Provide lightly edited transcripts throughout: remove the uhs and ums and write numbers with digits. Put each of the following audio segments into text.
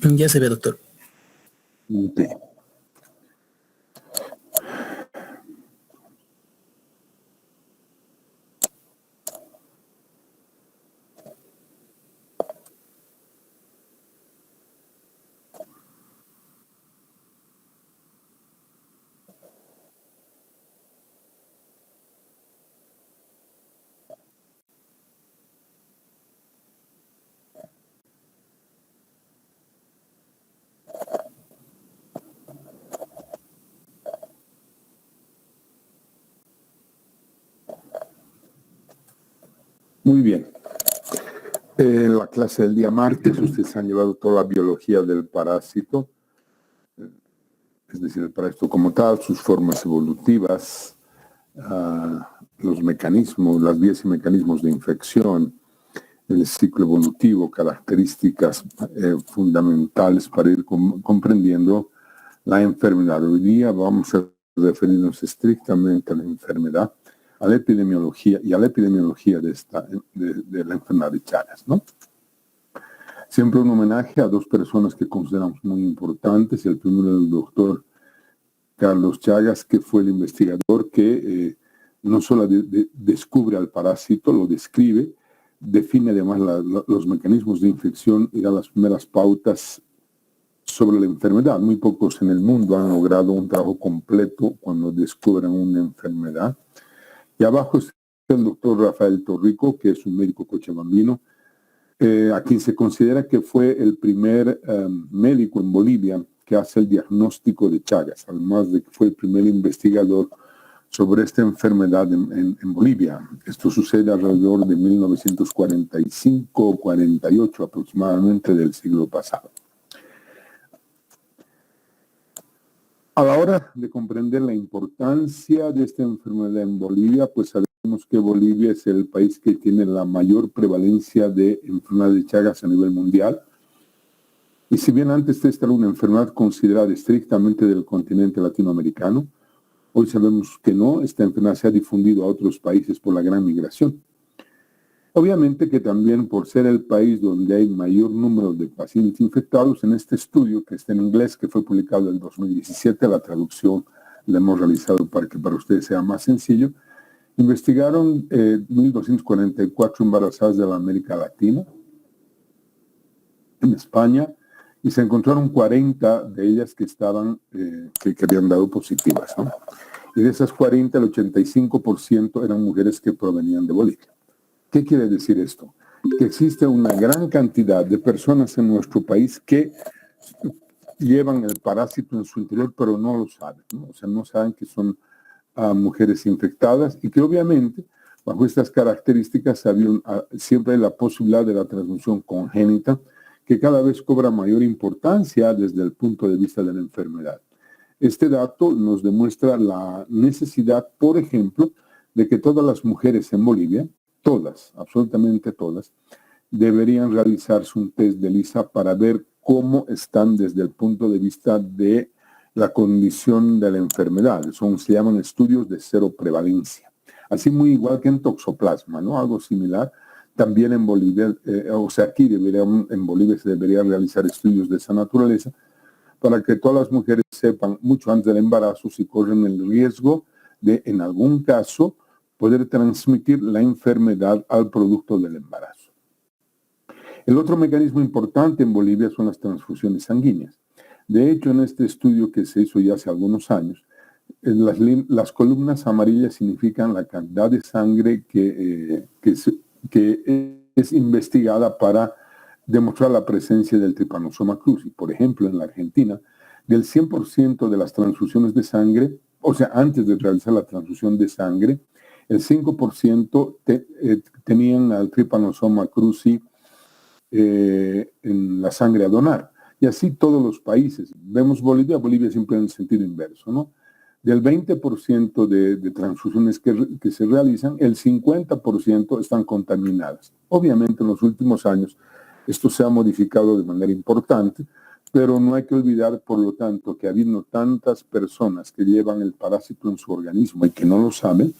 Ya se ve, doctor. Ok. Muy bien. En la clase del día martes ustedes han llevado toda la biología del parásito, es decir, el parásito como tal, sus formas evolutivas, los mecanismos, las vías y mecanismos de infección, el ciclo evolutivo, características fundamentales para ir comprendiendo la enfermedad. Hoy día vamos a referirnos estrictamente a la enfermedad, a la epidemiología y a la epidemiología de la enfermedad de Chagas, ¿no? Siempre un homenaje a dos personas que consideramos muy importantes. El primero es el doctor Carlos Chagas, que fue el investigador que no solo descubre al parásito, lo describe, define además los mecanismos de infección y da las primeras pautas sobre la enfermedad. Muy pocos en el mundo han logrado un trabajo completo cuando descubren una enfermedad. Y abajo está el doctor Rafael Torrico, que es un médico cochabambino, a quien se considera que fue el primer médico en Bolivia que hace el diagnóstico de Chagas, además de que fue el primer investigador sobre esta enfermedad en Bolivia. Esto sucede alrededor de 1945 o 48 aproximadamente del siglo pasado. A la hora de comprender la importancia de esta enfermedad en Bolivia, pues sabemos que Bolivia es el país que tiene la mayor prevalencia de enfermedad de Chagas a nivel mundial. Y si bien antes esta era una enfermedad considerada estrictamente del continente latinoamericano, hoy sabemos que no, esta enfermedad se ha difundido a otros países por la gran migración. Obviamente que también por ser el país donde hay mayor número de pacientes infectados, en este estudio que está en inglés, que fue publicado en 2017, la traducción la hemos realizado para que para ustedes sea más sencillo, investigaron 1.244 embarazadas de la América Latina, en España, y se encontraron 40 de ellas que estaban, que habían dado positivas, ¿no? Y de esas 40, el 85% eran mujeres que provenían de Bolivia. ¿Qué quiere decir esto? Que existe una gran cantidad de personas en nuestro país que llevan el parásito en su interior, pero no lo saben, ¿no? O sea, no saben que son mujeres infectadas y que obviamente, bajo estas características, siempre hay la posibilidad de la transmisión congénita, que cada vez cobra mayor importancia desde el punto de vista de la enfermedad. Este dato nos demuestra la necesidad, por ejemplo, de que todas las mujeres en Bolivia, todas, absolutamente todas, deberían realizarse un test de ELISA para ver cómo están desde el punto de vista de la condición de la enfermedad. Se llaman estudios de cero prevalencia. Así muy igual que en toxoplasma, ¿no? Algo similar. También en Bolivia, aquí en Bolivia se deberían realizar estudios de esa naturaleza para que todas las mujeres sepan mucho antes del embarazo si corren el riesgo de, en algún caso, poder transmitir la enfermedad al producto del embarazo. El otro mecanismo importante en Bolivia son las transfusiones sanguíneas. De hecho, en este estudio que se hizo ya hace algunos años, las columnas amarillas significan la cantidad de sangre que es investigada para demostrar la presencia del Trypanosoma cruzi. Por ejemplo, en la Argentina, del 100% de las transfusiones de sangre, o sea, antes de realizar la transfusión de sangre, el 5% tenían al Trypanosoma cruzi en la sangre a donar. Y así todos los países. Vemos Bolivia siempre en el sentido inverso, ¿no? Del 20% de transfusiones que se realizan, el 50% están contaminadas. Obviamente en los últimos años esto se ha modificado de manera importante, pero no hay que olvidar, por lo tanto, que habiendo tantas personas que llevan el parásito en su organismo y que no lo saben,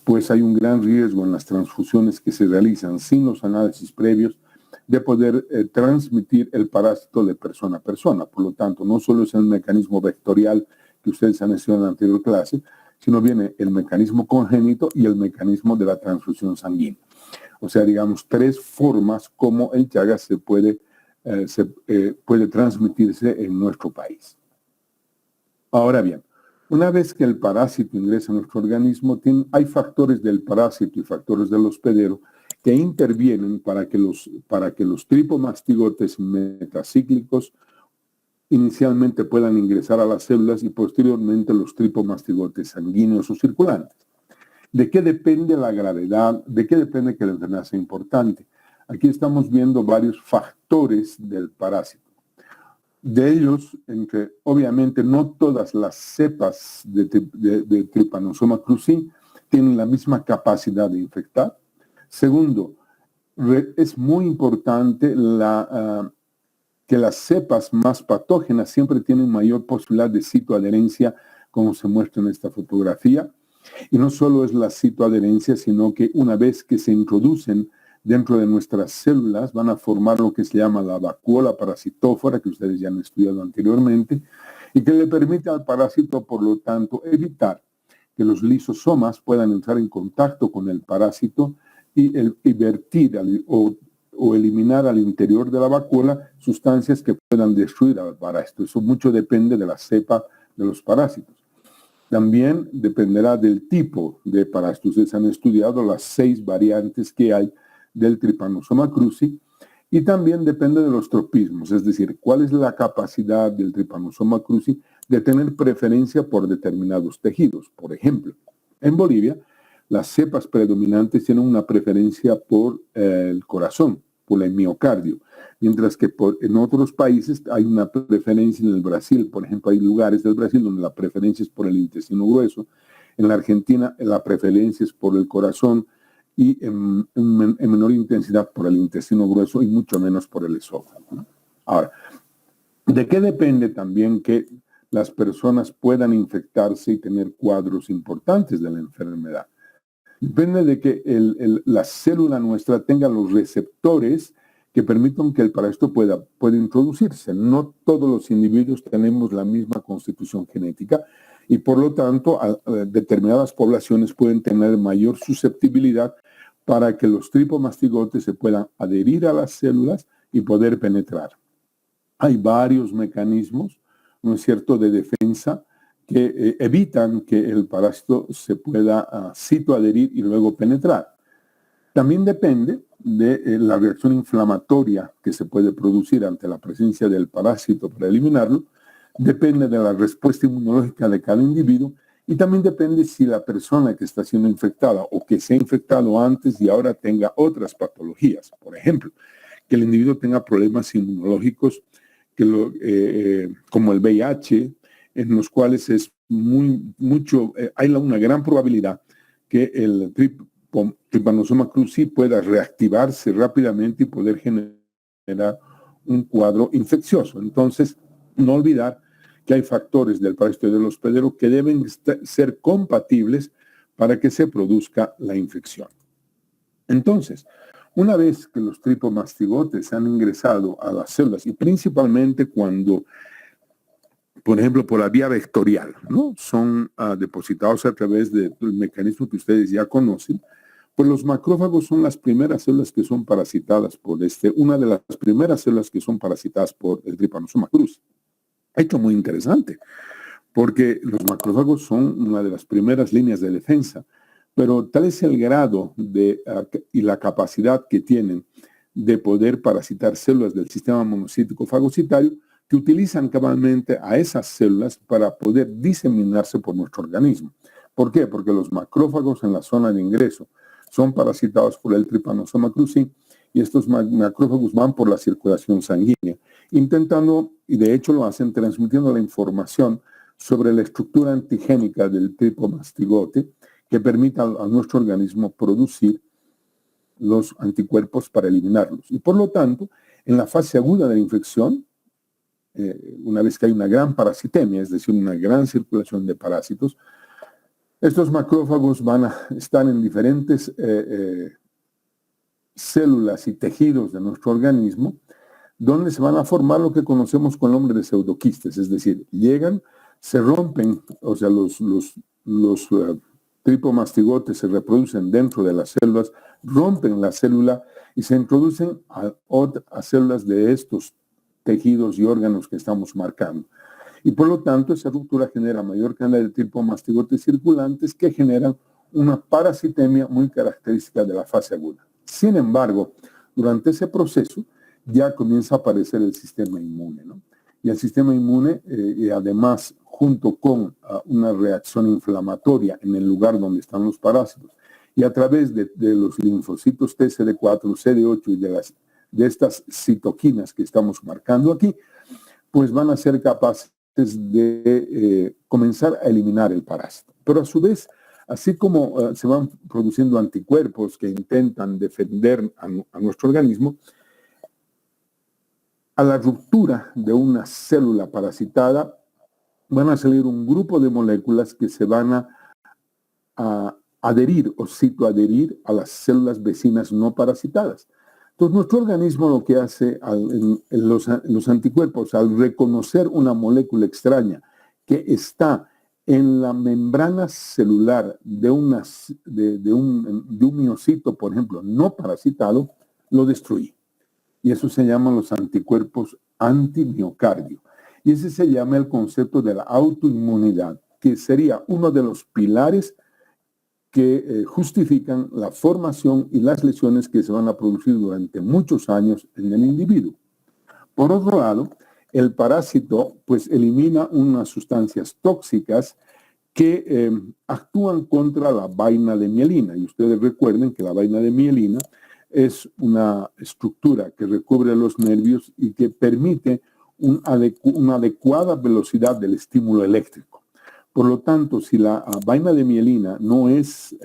pues hay un gran riesgo en las transfusiones que se realizan sin los análisis previos de poder transmitir el parásito de persona a persona. Por lo tanto, no solo es el mecanismo vectorial que ustedes han estudiado en la anterior clase, sino viene el mecanismo congénito y el mecanismo de la transfusión sanguínea. O sea, digamos, 3 formas como el Chagas puede transmitirse en nuestro país. Ahora bien, una vez que el parásito ingresa a nuestro organismo, hay factores del parásito y factores del hospedero que intervienen para que los tripomastigotes metacíclicos inicialmente puedan ingresar a las células y posteriormente los tripomastigotes sanguíneos o circulantes. ¿De qué depende la gravedad? ¿De qué depende que la enfermedad sea importante? Aquí estamos viendo varios factores del parásito. De ellos, obviamente no todas las cepas de Trypanosoma cruzi tienen la misma capacidad de infectar. Segundo, es muy importante que las cepas más patógenas siempre tienen mayor posibilidad de citoadherencia, como se muestra en esta fotografía. Y no solo es la citoadherencia, sino que una vez que se introducen dentro de nuestras células, van a formar lo que se llama la vacuola parasitófora, que ustedes ya han estudiado anteriormente, y que le permite al parásito, por lo tanto, evitar que los lisosomas puedan entrar en contacto con el parásito y vertir o eliminar al interior de la vacuola sustancias que puedan destruir al parásito. Eso mucho depende de la cepa de los parásitos. También dependerá del tipo de parásito. Ustedes han estudiado las 6 variantes que hay del Trypanosoma cruzi, y también depende de los tropismos, es decir, cuál es la capacidad del Trypanosoma cruzi de tener preferencia por determinados tejidos. Por ejemplo, en Bolivia, las cepas predominantes tienen una preferencia por el corazón, por el miocardio, mientras que en otros países hay una preferencia. En el Brasil, por ejemplo, hay lugares del Brasil donde la preferencia es por el intestino grueso. En la Argentina, la preferencia es por el corazón, y en menor intensidad por el intestino grueso y mucho menos por el esófago, ¿no? Ahora, ¿de qué depende también que las personas puedan infectarse y tener cuadros importantes de la enfermedad? Depende de que la célula nuestra tenga los receptores que permitan que el parásito pueda introducirse. No todos los individuos tenemos la misma constitución genética y por lo tanto determinadas poblaciones pueden tener mayor susceptibilidad para que los tripomastigotes se puedan adherir a las células y poder penetrar. Hay varios mecanismos, ¿no es cierto?, de defensa que evitan que el parásito se pueda citoadherir y luego penetrar. También depende de la reacción inflamatoria que se puede producir ante la presencia del parásito para eliminarlo, depende de la respuesta inmunológica de cada individuo, y también depende si la persona que está siendo infectada o que se ha infectado antes y ahora tenga otras patologías. Por ejemplo, que el individuo tenga problemas inmunológicos como el VIH, en los cuales es hay una gran probabilidad que el Trypanosoma cruzi pueda reactivarse rápidamente y poder generar un cuadro infeccioso. Entonces, no olvidar que hay factores del parásito y del hospedero que deben ser compatibles para que se produzca la infección. Entonces, una vez que los tripomastigotes han ingresado a las células, y principalmente cuando, por ejemplo, por la vía vectorial, ¿no?, son depositados a través del mecanismo que ustedes ya conocen, pues los macrófagos son las primeras células que son parasitadas por una de las primeras células que son parasitadas por el Trypanosoma cruzi. Hecho muy interesante, porque los macrófagos son una de las primeras líneas de defensa, pero tal es el grado y la capacidad que tienen de poder parasitar células del sistema monocítico fagocitario, que utilizan cabalmente a esas células para poder diseminarse por nuestro organismo. ¿Por qué? Porque los macrófagos en la zona de ingreso son parasitados por el Trypanosoma cruzi, y estos macrófagos van por la circulación sanguínea, intentando, y de hecho lo hacen, transmitiendo la información sobre la estructura antigénica del tripomastigote que permita a nuestro organismo producir los anticuerpos para eliminarlos. Y por lo tanto, en la fase aguda de la infección, una vez que hay una gran parasitemia, es decir, una gran circulación de parásitos, estos macrófagos van a estar en diferentes células y tejidos de nuestro organismo, donde se van a formar lo que conocemos con el nombre de pseudoquistes, es decir, llegan, se rompen, o sea, los tripomastigotes se reproducen dentro de las células, rompen la célula y se introducen a células de estos tejidos y órganos que estamos marcando. Y por lo tanto, esa ruptura genera mayor cantidad de tripomastigotes circulantes que generan una parasitemia muy característica de la fase aguda. Sin embargo, durante ese proceso ya comienza a aparecer el sistema inmune, ¿no? Y el sistema inmune, y además, junto con una reacción inflamatoria en el lugar donde están los parásitos, y a través de los linfocitos TCD4, CD8 y de estas citoquinas que estamos marcando aquí, pues van a ser capaces de comenzar a eliminar el parásito. Pero a su vez, así como se van produciendo anticuerpos que intentan defender a nuestro organismo, a la ruptura de una célula parasitada van a salir un grupo de moléculas que se van a adherir o citoadherir a las células vecinas no parasitadas. Entonces, nuestro organismo lo que hace en los anticuerpos, al reconocer una molécula extraña que está en la membrana celular de un miocito, por ejemplo, no parasitado, lo destruye. Y eso se llaman los anticuerpos antimiocardio. Y ese se llama el concepto de la autoinmunidad, que sería uno de los pilares que justifican la formación y las lesiones que se van a producir durante muchos años en el individuo. Por otro lado, el parásito pues elimina unas sustancias tóxicas que actúan contra la vaina de mielina. Y ustedes recuerden que la vaina de mielina es una estructura que recubre los nervios y que permite una adecuada velocidad del estímulo eléctrico. Por lo tanto, si la vaina de mielina no es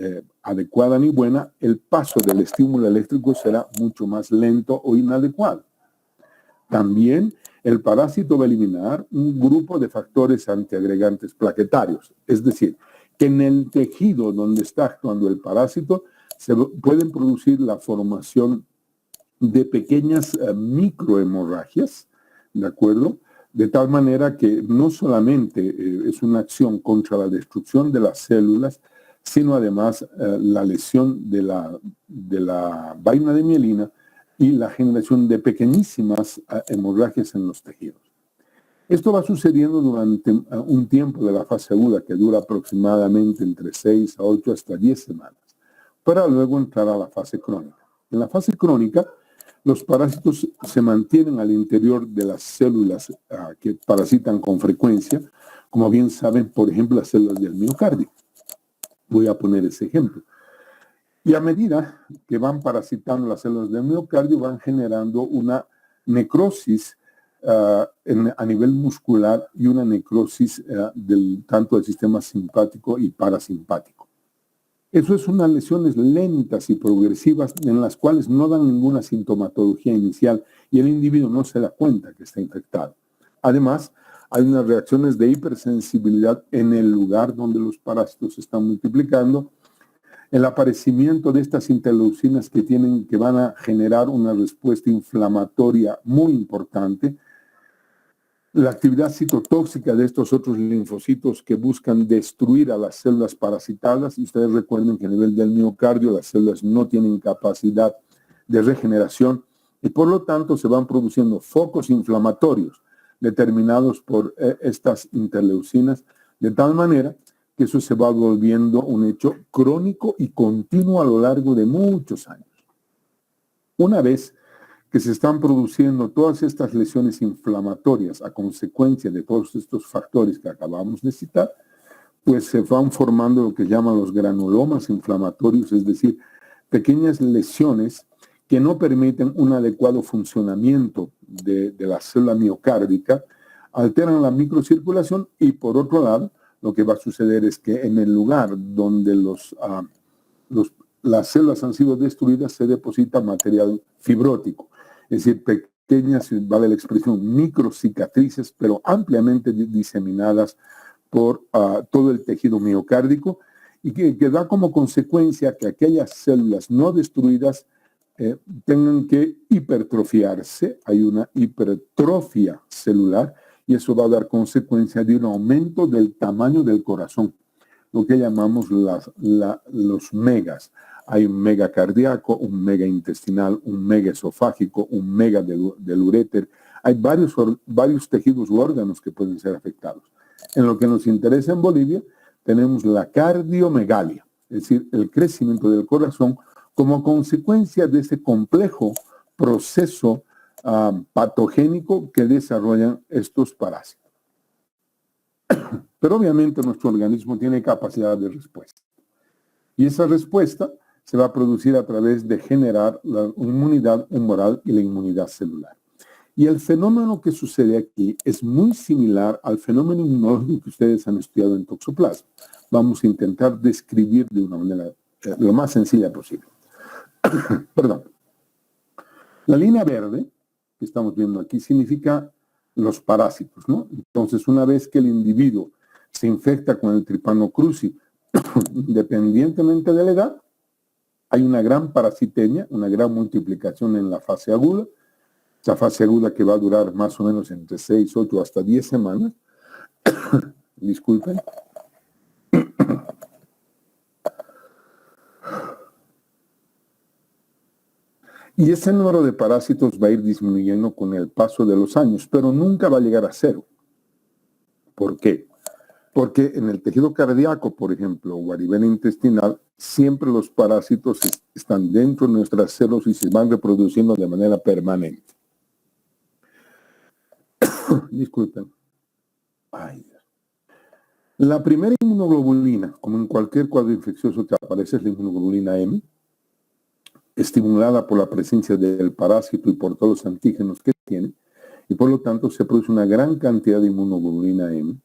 adecuada ni buena, el paso del estímulo eléctrico será mucho más lento o inadecuado. También el parásito va a eliminar un grupo de factores antiagregantes plaquetarios, es decir, que en el tejido donde está actuando el parásito se pueden producir la formación de pequeñas microhemorragias, ¿de acuerdo? De tal manera que no solamente es una acción contra la destrucción de las células, sino además la lesión de la vaina de mielina y la generación de pequeñísimas hemorragias en los tejidos. Esto va sucediendo durante un tiempo de la fase aguda que dura aproximadamente entre 6 a 8 hasta 10 semanas, para luego entrar a la fase crónica. En la fase crónica, los parásitos se mantienen al interior de las células que parasitan con frecuencia, como bien saben, por ejemplo, las células del miocardio. Voy a poner ese ejemplo. Y a medida que van parasitando las células del miocardio, van generando una necrosis a nivel muscular y una necrosis tanto del sistema simpático y parasimpático. Eso es unas lesiones lentas y progresivas en las cuales no dan ninguna sintomatología inicial y el individuo no se da cuenta que está infectado. Además, hay unas reacciones de hipersensibilidad en el lugar donde los parásitos se están multiplicando, el aparecimiento de estas interleucinas que van a generar una respuesta inflamatoria muy importante, la actividad citotóxica de estos otros linfocitos que buscan destruir a las células parasitadas, y ustedes recuerden que a nivel del miocardio las células no tienen capacidad de regeneración y por lo tanto se van produciendo focos inflamatorios determinados por estas interleucinas, de tal manera que eso se va volviendo un hecho crónico y continuo a lo largo de muchos años. Una vez que se están produciendo todas estas lesiones inflamatorias a consecuencia de todos estos factores que acabamos de citar, pues se van formando lo que llaman los granulomas inflamatorios, es decir, pequeñas lesiones que no permiten un adecuado funcionamiento de la célula miocárdica, alteran la microcirculación y por otro lado, lo que va a suceder es que en el lugar donde las células han sido destruidas se deposita material fibrótico, es decir, pequeñas, vale la expresión, microcicatrices, pero ampliamente diseminadas por todo el tejido miocárdico y que da como consecuencia que aquellas células no destruidas tengan que hipertrofiarse, hay una hipertrofia celular, y eso va a dar consecuencia de un aumento del tamaño del corazón, lo que llamamos los megas. Hay un mega cardíaco, un mega intestinal, un mega esofágico, un mega del uréter. Hay varios tejidos u órganos que pueden ser afectados. En lo que nos interesa en Bolivia, tenemos la cardiomegalia, es decir, el crecimiento del corazón como consecuencia de ese complejo proceso patogénico que desarrollan estos parásitos. Pero obviamente nuestro organismo tiene capacidad de respuesta. Y esa respuesta se va a producir a través de generar la inmunidad humoral y la inmunidad celular. Y el fenómeno que sucede aquí es muy similar al fenómeno inmunológico que ustedes han estudiado en toxoplasma. Vamos a intentar describir de una manera lo más sencilla posible. Perdón. La línea verde que estamos viendo aquí significa los parásitos, ¿no? Entonces, una vez que el individuo se infecta con el Trypanosoma cruzi, independientemente de la edad, hay una gran parasitemia, una gran multiplicación en la fase aguda. Esa fase aguda que va a durar más o menos entre 6, 8 hasta 10 semanas. Disculpen. Y ese número de parásitos va a ir disminuyendo con el paso de los años, pero nunca va a llegar a cero. ¿Por qué? Porque en el tejido cardíaco, por ejemplo, o a nivel intestinal, siempre los parásitos están dentro de nuestras células y se van reproduciendo de manera permanente. Disculpen. Ay, la primera inmunoglobulina, como en cualquier cuadro infeccioso que aparece, es la inmunoglobulina M, estimulada por la presencia del parásito y por todos los antígenos que tiene, y por lo tanto se produce una gran cantidad de inmunoglobulina M,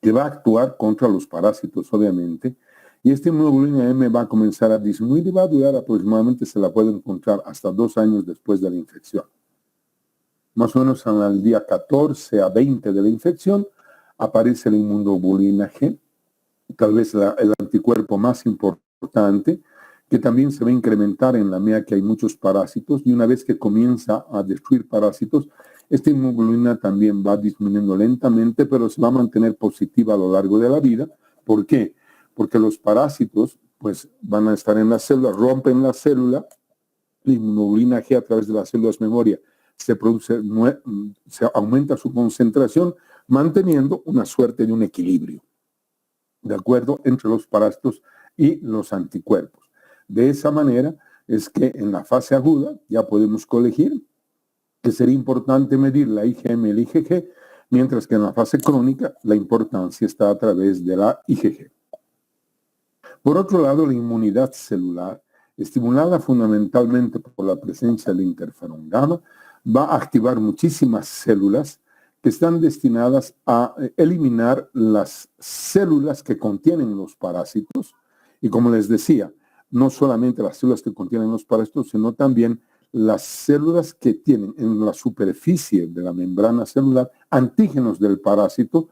que va a actuar contra los parásitos, obviamente, y esta inmunoglobulina M va a comenzar a disminuir y va a durar aproximadamente, se la puede encontrar hasta 2 años después de la infección. Más o menos al día 14 a 20 de la infección, aparece la inmunoglobulina G, tal vez el anticuerpo más importante, que también se va a incrementar en la medida que hay muchos parásitos, y una vez que comienza a destruir parásitos, esta inmunoglobulina también va disminuyendo lentamente, pero se va a mantener positiva a lo largo de la vida. ¿Por qué? Porque los parásitos pues, van a estar en la célula, rompen la célula, la inmunoglobulina G a través de las células memoria se aumenta su concentración, manteniendo una suerte de un equilibrio, ¿de acuerdo?, entre los parásitos y los anticuerpos. De esa manera es que en la fase aguda ya podemos colegir que sería importante medir la IgM y el IgG, mientras que en la fase crónica la importancia está a través de la IgG. Por otro lado, la inmunidad celular, estimulada fundamentalmente por la presencia del interferón gamma, va a activar muchísimas células que están destinadas a eliminar las células que contienen los parásitos. Y como les decía, no solamente las células que contienen los parásitos, sino también las células que tienen en la superficie de la membrana celular antígenos del parásito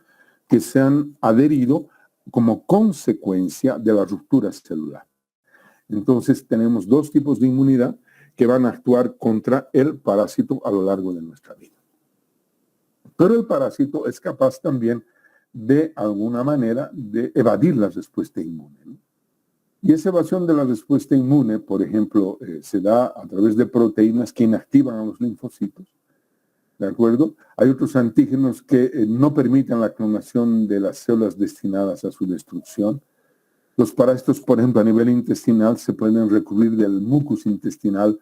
que se han adherido como consecuencia de la ruptura celular. Entonces tenemos 2 tipos de inmunidad que van a actuar contra el parásito a lo largo de nuestra vida. Pero el parásito es capaz también de alguna manera de evadir la respuesta inmune, ¿no? Y esa evasión de la respuesta inmune, por ejemplo, se da a través de proteínas que inactivan a los linfocitos, ¿de acuerdo? Hay otros antígenos que no permiten la clonación de las células destinadas a su destrucción. Los parásitos, por ejemplo, a nivel intestinal se pueden recubrir del mucus intestinal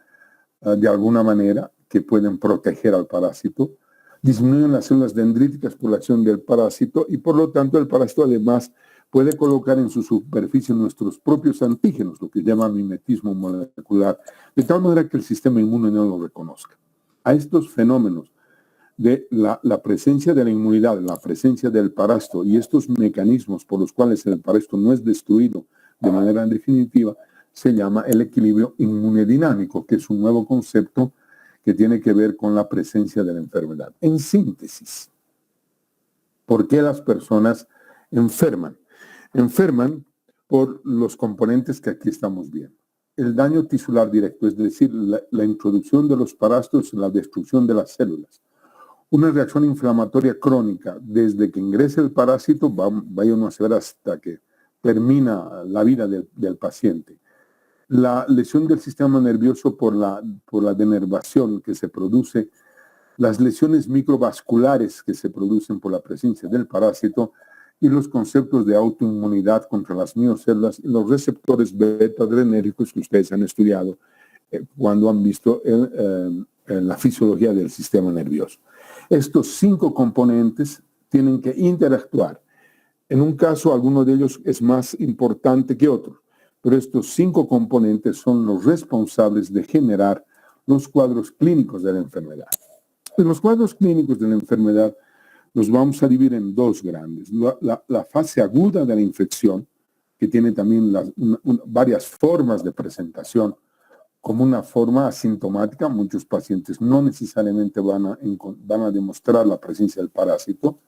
de alguna manera que pueden proteger al parásito. Disminuyen las células dendríticas por la acción del parásito y por lo tanto el parásito además puede colocar en su superficie nuestros propios antígenos, lo que llama mimetismo molecular, de tal manera que el sistema inmune no lo reconozca. A estos fenómenos de la presencia de la inmunidad, la presencia del parásito y estos mecanismos por los cuales el parásito no es destruido de manera definitiva, se llama el equilibrio inmunodinámico, que es un nuevo concepto que tiene que ver con la presencia de la enfermedad. En síntesis, ¿por qué las personas enferman? Enferman por los componentes que aquí estamos viendo. el daño tisular directo, es decir, la introducción de los parásitos en la destrucción de las células. Una reacción inflamatoria crónica, desde que ingresa el parásito, vaya uno a ver hasta que termina la vida del paciente. La lesión del sistema nervioso por la denervación que se produce, las lesiones microvasculares que se producen por la presencia del parásito y los conceptos de autoinmunidad contra las miocélulas y los receptores beta-adrenérgicos que ustedes han estudiado cuando han visto la fisiología del sistema nervioso. Estos 5 componentes tienen que interactuar. En un caso, alguno de ellos es más importante que otro, pero estos 5 componentes son los responsables de generar los cuadros clínicos de la enfermedad. En los cuadros clínicos de la enfermedad los vamos a dividir en 2 grandes. La fase aguda de la infección, que tiene también varias formas de presentación, como una forma asintomática. Muchos pacientes no necesariamente van a demostrar la presencia del parásito,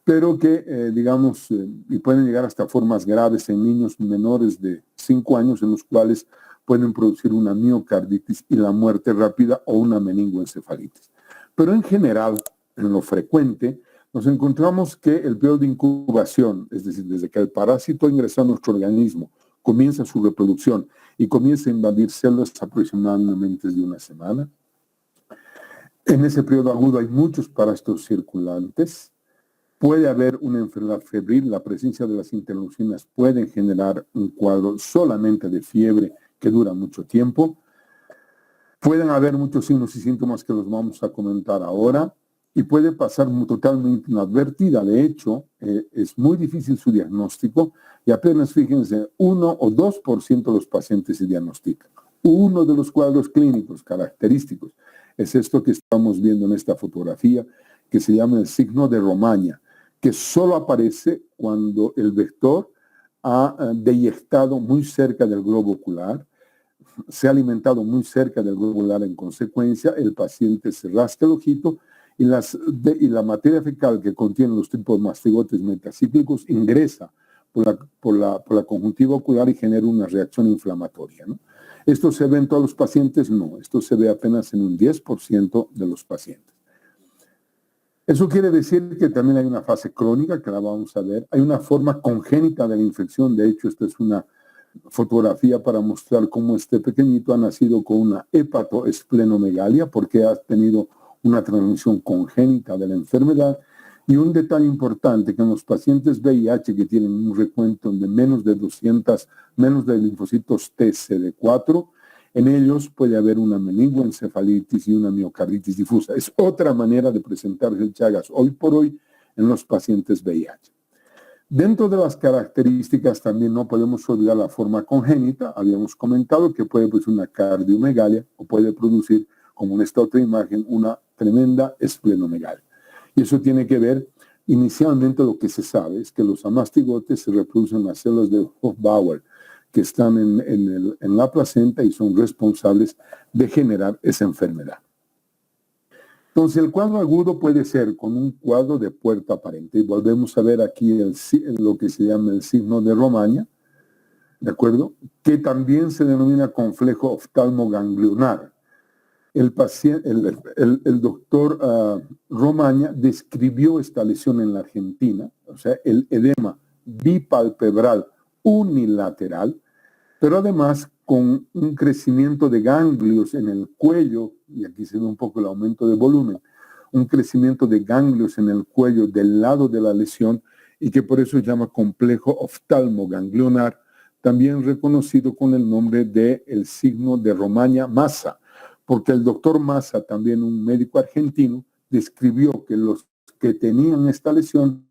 pero que, y pueden llegar hasta formas graves en niños menores de 5 años, en los cuales pueden producir una miocarditis y la muerte rápida o una meningoencefalitis. Pero en general, en lo frecuente, nos encontramos que el periodo de incubación, es decir, desde que el parásito ingresa a nuestro organismo, comienza su reproducción y comienza a invadir células aproximadamente de una semana. En ese periodo agudo hay muchos parásitos circulantes. Puede haber una enfermedad febril. La presencia de las interleucinas puede generar un cuadro solamente de fiebre que dura mucho tiempo. Pueden haber muchos signos y síntomas que los vamos a comentar ahora y puede pasar totalmente inadvertida. De hecho, es muy difícil su diagnóstico y apenas, fíjense, 1 o 2% de los pacientes se diagnostican. Uno de los cuadros clínicos característicos es esto que estamos viendo en esta fotografía, que se llama el signo de Romaña, que solo aparece cuando el vector ha deyectado muy cerca del globo ocular, se ha alimentado muy cerca del globo ocular. En consecuencia, el paciente se rasca el ojito y la materia fecal que contiene los tipos de mastigotes metacíclicos ingresa por la conjuntiva ocular y genera una reacción inflamatoria, ¿no? ¿Esto se ve en todos los pacientes? No, esto se ve apenas en un 10% de los pacientes. Eso quiere decir que también hay una fase crónica, que la vamos a ver. Hay una forma congénita de la infección. De hecho, esta es una fotografía para mostrar cómo este pequeñito ha nacido con una hepatoesplenomegalia, porque ha tenido una transmisión congénita de la enfermedad. Y un detalle importante, que en los pacientes VIH que tienen un recuento de menos de linfocitos TCD4, en ellos puede haber una meningoencefalitis y una miocarditis difusa. Es otra manera de presentarse el Chagas hoy por hoy en los pacientes VIH. Dentro de las características también no podemos olvidar la forma congénita. Habíamos comentado que puede producir una cardiomegalia o puede producir, como en esta otra imagen, una tremenda esplenomegalia. Y eso tiene que ver, inicialmente lo que se sabe es que los amastigotes se reproducen en las células de Hofbauer, que están en la placenta y son responsables de generar esa enfermedad. Entonces, el cuadro agudo puede ser con un cuadro de puerta aparente. Y volvemos a ver aquí lo que se llama el signo de Romaña, ¿de acuerdo? Que también se denomina complejo oftalmoganglionar. El doctor Romaña describió esta lesión en la Argentina, o sea, el edema bipalpebral unilateral, pero además con un crecimiento de ganglios en el cuello, y aquí se ve un poco el aumento de volumen, un crecimiento de ganglios en el cuello del lado de la lesión, y que por eso se llama complejo oftalmoganglionar, también reconocido con el nombre de el signo de Romaña Massa, porque el doctor Massa, también un médico argentino, describió que los que tenían esta lesión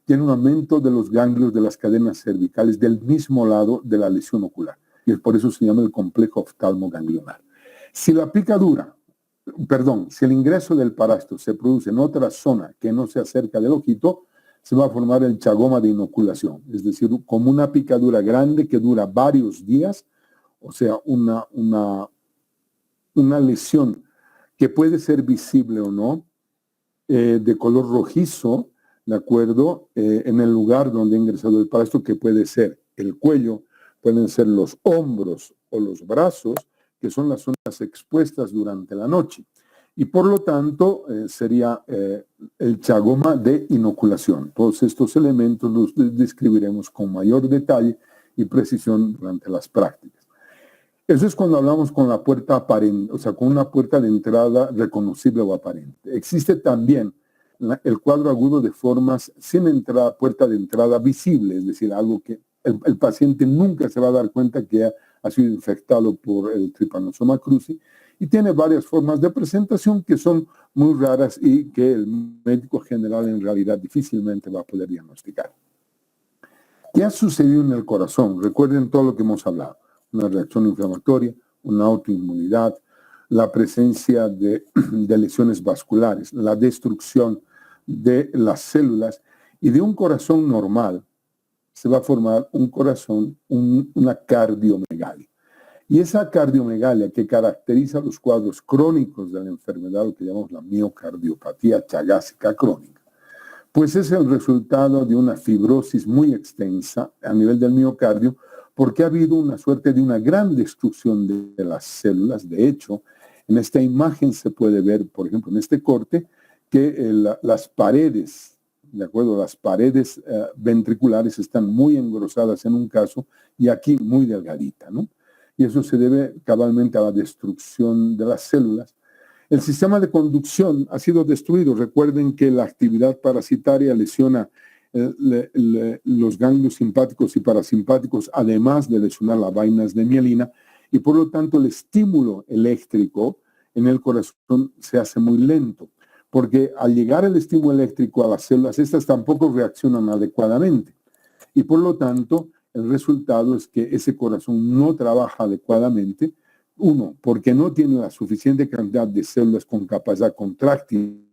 tienen un aumento de los ganglios de las cadenas cervicales del mismo lado de la lesión ocular. Y por eso se llama el complejo oftalmoganglionar. Si el ingreso del parásito se produce en otra zona que no se acerca del ojito, se va a formar el chagoma de inoculación, es decir, como una picadura grande que dura varios días, o sea, una lesión que puede ser visible o no, de color rojizo, ¿de acuerdo? En el lugar donde ha ingresado el parásito, que puede ser el cuello, pueden ser los hombros o los brazos, que son las zonas expuestas durante la noche. Y por lo tanto, sería el chagoma de inoculación. Todos estos elementos los describiremos con mayor detalle y precisión durante las prácticas. Eso es cuando hablamos con la puerta aparente, o sea, con una puerta de entrada reconocible o aparente. Existe también el cuadro agudo de formas sin entrada, puerta de entrada visible, es decir, algo que el paciente nunca se va a dar cuenta que ha sido infectado por el Trypanosoma cruzi, y tiene varias formas de presentación que son muy raras y que el médico general en realidad difícilmente va a poder diagnosticar. ¿Qué ha sucedido en el corazón? Recuerden todo lo que hemos hablado. Una reacción inflamatoria, una autoinmunidad, la presencia de lesiones vasculares, la destrucción de las células, y de un corazón normal se va a formar un corazón, una cardiomegalia. Y esa cardiomegalia que caracteriza los cuadros crónicos de la enfermedad, lo que llamamos la miocardiopatía chagásica crónica, pues es el resultado de una fibrosis muy extensa a nivel del miocardio, porque ha habido una suerte de una gran destrucción de las células. De hecho, en esta imagen se puede ver, por ejemplo, en este corte, que las paredes, de acuerdo, las paredes ventriculares están muy engrosadas en un caso y aquí muy delgadita, ¿no? Y eso se debe cabalmente a la destrucción de las células. El sistema de conducción ha sido destruido. Recuerden que la actividad parasitaria lesiona los ganglios simpáticos y parasimpáticos, además de lesionar las vainas de mielina, y por lo tanto el estímulo eléctrico en el corazón se hace muy lento, porque al llegar el estímulo eléctrico a las células, estas tampoco reaccionan adecuadamente, y por lo tanto el resultado es que ese corazón no trabaja adecuadamente. Uno, porque no tiene la suficiente cantidad de células con capacidad contráctil,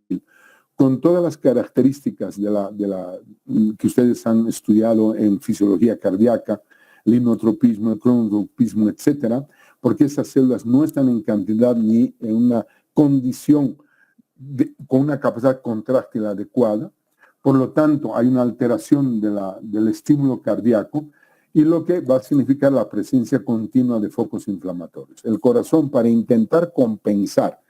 con todas las características que ustedes han estudiado en fisiología cardíaca, el inotropismo, el cronotropismo, etcétera, porque esas células no están en cantidad ni en una condición con una capacidad contráctil adecuada. Por lo tanto, hay una alteración del estímulo cardíaco, y lo que va a significar la presencia continua de focos inflamatorios. El corazón, para intentar compensar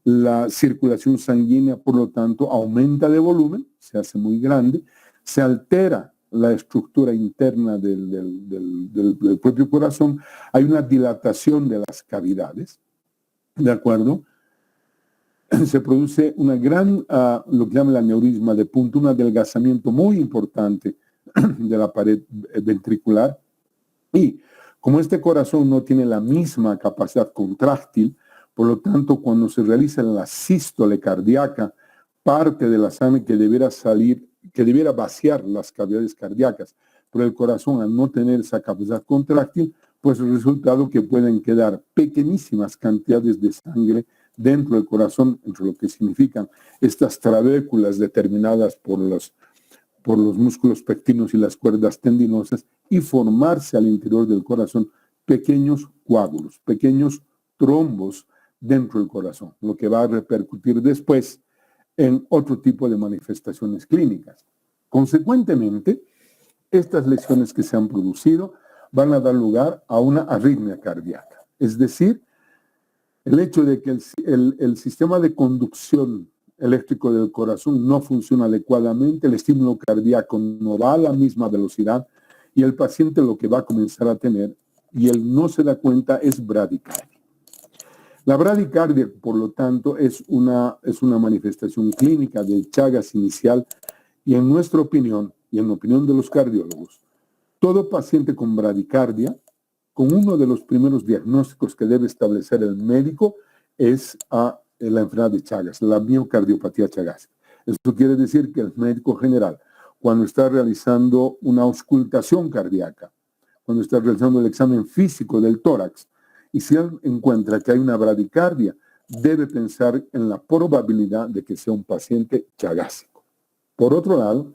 la circulación sanguínea, por lo tanto, aumenta de volumen, se hace muy grande, se altera la estructura interna del propio corazón, hay una dilatación de las cavidades, ¿de acuerdo? Se produce una gran, lo que llama el aneurisma de punto, un adelgazamiento muy importante de la pared ventricular, y como este corazón no tiene la misma capacidad contráctil, por lo tanto, cuando se realiza la sístole cardíaca, parte de la sangre que debiera salir, que debiera vaciar las cavidades cardíacas, pero el corazón, al no tener esa capacidad contráctil, pues el resultado que pueden quedar pequeñísimas cantidades de sangre dentro del corazón, entre lo que significan estas trabéculas determinadas por los músculos pectinos y las cuerdas tendinosas, y formarse al interior del corazón pequeños coágulos, pequeños trombos dentro del corazón, lo que va a repercutir después en otro tipo de manifestaciones clínicas. Consecuentemente, estas lesiones que se han producido van a dar lugar a una arritmia cardíaca, es decir, el hecho de que el sistema de conducción eléctrico del corazón no funciona adecuadamente, el estímulo cardíaco no va a la misma velocidad, y el paciente lo que va a comenzar a tener, y él no se da cuenta, es bradicardia. La bradicardia, por lo tanto, es una manifestación clínica del Chagas inicial, y en nuestra opinión, y en la opinión de los cardiólogos, todo paciente con bradicardia, con uno de los primeros diagnósticos que debe establecer el médico, es la enfermedad de Chagas, la miocardiopatía chagásica. Esto quiere decir que el médico general, cuando está realizando una auscultación cardíaca, cuando está realizando el examen físico del tórax, y si él encuentra que hay una bradicardia, debe pensar en la probabilidad de que sea un paciente chagásico. Por otro lado,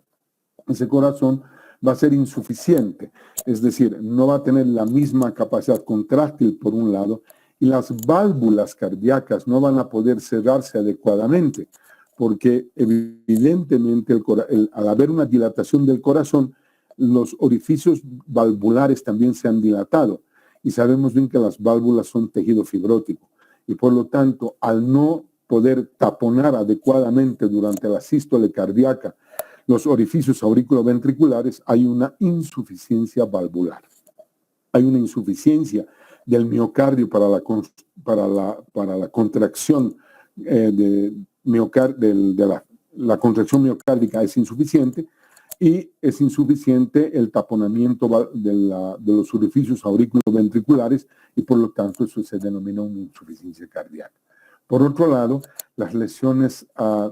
ese corazón va a ser insuficiente, es decir, no va a tener la misma capacidad contráctil por un lado, y las válvulas cardíacas no van a poder cerrarse adecuadamente, porque evidentemente al haber una dilatación del corazón, los orificios valvulares también se han dilatado. Y sabemos bien que las válvulas son tejido fibrótico. Y por lo tanto, al no poder taponar adecuadamente durante la sístole cardíaca los orificios auriculoventriculares, hay una insuficiencia valvular. Hay una insuficiencia del miocardio para la contracción la contracción miocárdica es insuficiente, y es insuficiente el taponamiento de los orificios auriculoventriculares, y por lo tanto eso se denomina una insuficiencia cardíaca. Por otro lado, las lesiones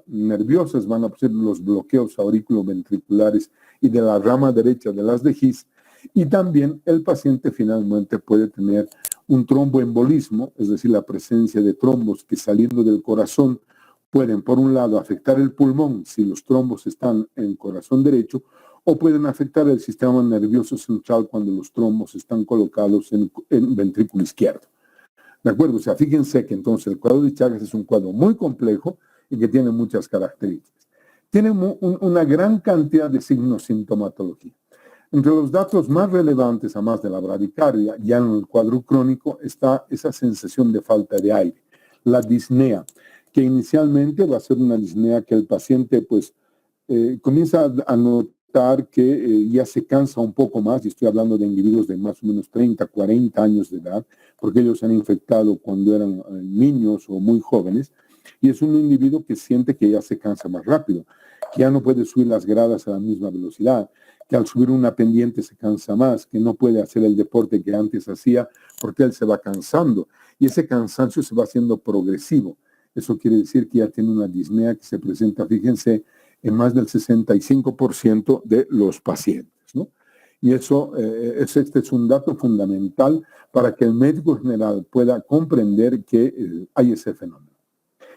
nerviosas van a ser los bloqueos auriculoventriculares y de la rama derecha de las de His, y también el paciente finalmente puede tener un tromboembolismo, es decir, la presencia de trombos que saliendo del corazón pueden, por un lado, afectar el pulmón si los trombos están en el corazón derecho, o pueden afectar el sistema nervioso central cuando los trombos están colocados en ventrículo izquierdo. ¿De acuerdo? O sea, fíjense que entonces el cuadro de Chagas es un cuadro muy complejo y que tiene muchas características. Tiene una gran cantidad de signos sintomatología. Entre los datos más relevantes, además de la bradicardia, ya en el cuadro crónico, está esa sensación de falta de aire, la disnea, que inicialmente va a ser una disnea que el paciente pues comienza a notar que ya se cansa un poco más, y estoy hablando de individuos de más o menos 30, 40 años de edad, porque ellos se han infectado cuando eran niños o muy jóvenes, y es un individuo que siente que ya se cansa más rápido, que ya no puede subir las gradas a la misma velocidad, que al subir una pendiente se cansa más, que no puede hacer el deporte que antes hacía porque él se va cansando, y ese cansancio se va haciendo progresivo. Eso quiere decir que ya tiene una disnea que se presenta, fíjense, en más del 65% de los pacientes, ¿no? Y este es un dato fundamental para que el médico general pueda comprender que hay ese fenómeno.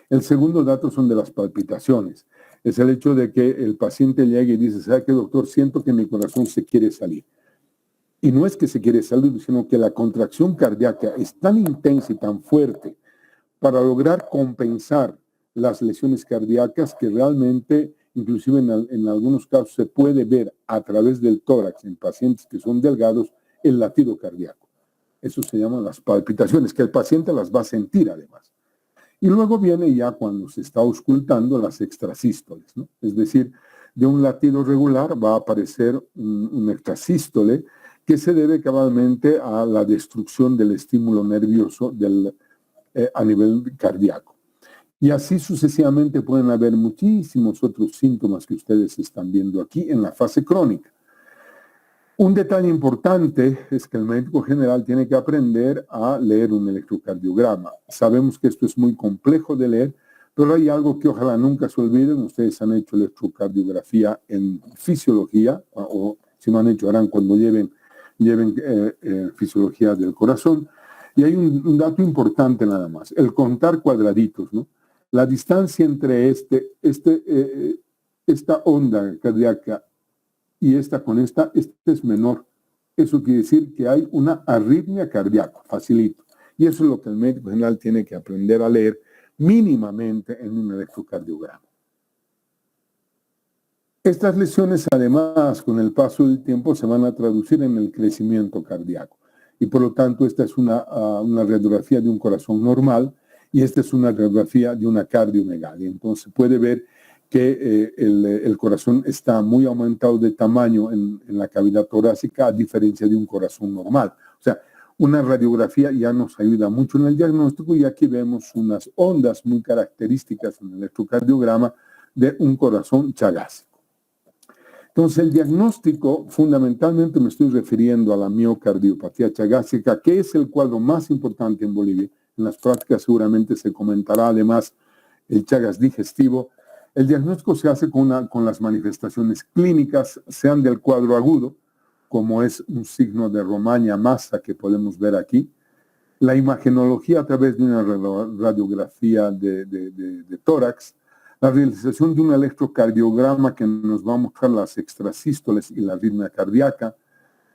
El segundo dato son de las palpitaciones. Es el hecho de que el paciente llegue y dice, ¿sabe qué, doctor? Siento que mi corazón se quiere salir. Y no es que se quiere salir, sino que la contracción cardíaca es tan intensa y tan fuerte para lograr compensar las lesiones cardíacas que realmente, inclusive en algunos casos, se puede ver a través del tórax en pacientes que son delgados el latido cardíaco. Eso se llaman las palpitaciones, que el paciente las va a sentir además. Y luego viene ya cuando se está auscultando las extrasístoles, ¿no? Es decir, de un latido regular va a aparecer un extrasístole que se debe cabalmente a la destrucción del estímulo nervioso a nivel cardíaco. Y así sucesivamente pueden haber muchísimos otros síntomas que ustedes están viendo aquí en la fase crónica. Un detalle importante es que el médico general tiene que aprender a leer un electrocardiograma. Sabemos que esto es muy complejo de leer, pero hay algo que ojalá nunca se olviden. Ustedes han hecho electrocardiografía en fisiología, o si no han hecho, harán cuando lleven fisiología del corazón. Y hay un dato importante nada más, el contar cuadraditos, ¿no? La distancia entre esta onda cardíaca y esta con esta es menor. Eso quiere decir que hay una arritmia cardíaca, facilito. Y eso es lo que el médico general tiene que aprender a leer mínimamente en un electrocardiograma. Estas lesiones, además, con el paso del tiempo, se van a traducir en el crecimiento cardíaco. Y por lo tanto, esta es una radiografía de un corazón normal, y esta es una radiografía de una cardiomegalia. Entonces puede ver que el corazón está muy aumentado de tamaño en la cavidad torácica, a diferencia de un corazón normal. O sea, una radiografía ya nos ayuda mucho en el diagnóstico, y aquí vemos unas ondas muy características en el electrocardiograma de un corazón chagásico. Entonces, el diagnóstico, fundamentalmente me estoy refiriendo a la miocardiopatía chagásica, que es el cuadro más importante en Bolivia. En las prácticas seguramente se comentará además el Chagas digestivo. El diagnóstico se hace con las manifestaciones clínicas, sean del cuadro agudo, como es un signo de Romaña masa que podemos ver aquí, la imagenología a través de una radiografía de tórax, la realización de un electrocardiograma que nos va a mostrar las extrasístoles y la arritmia cardíaca,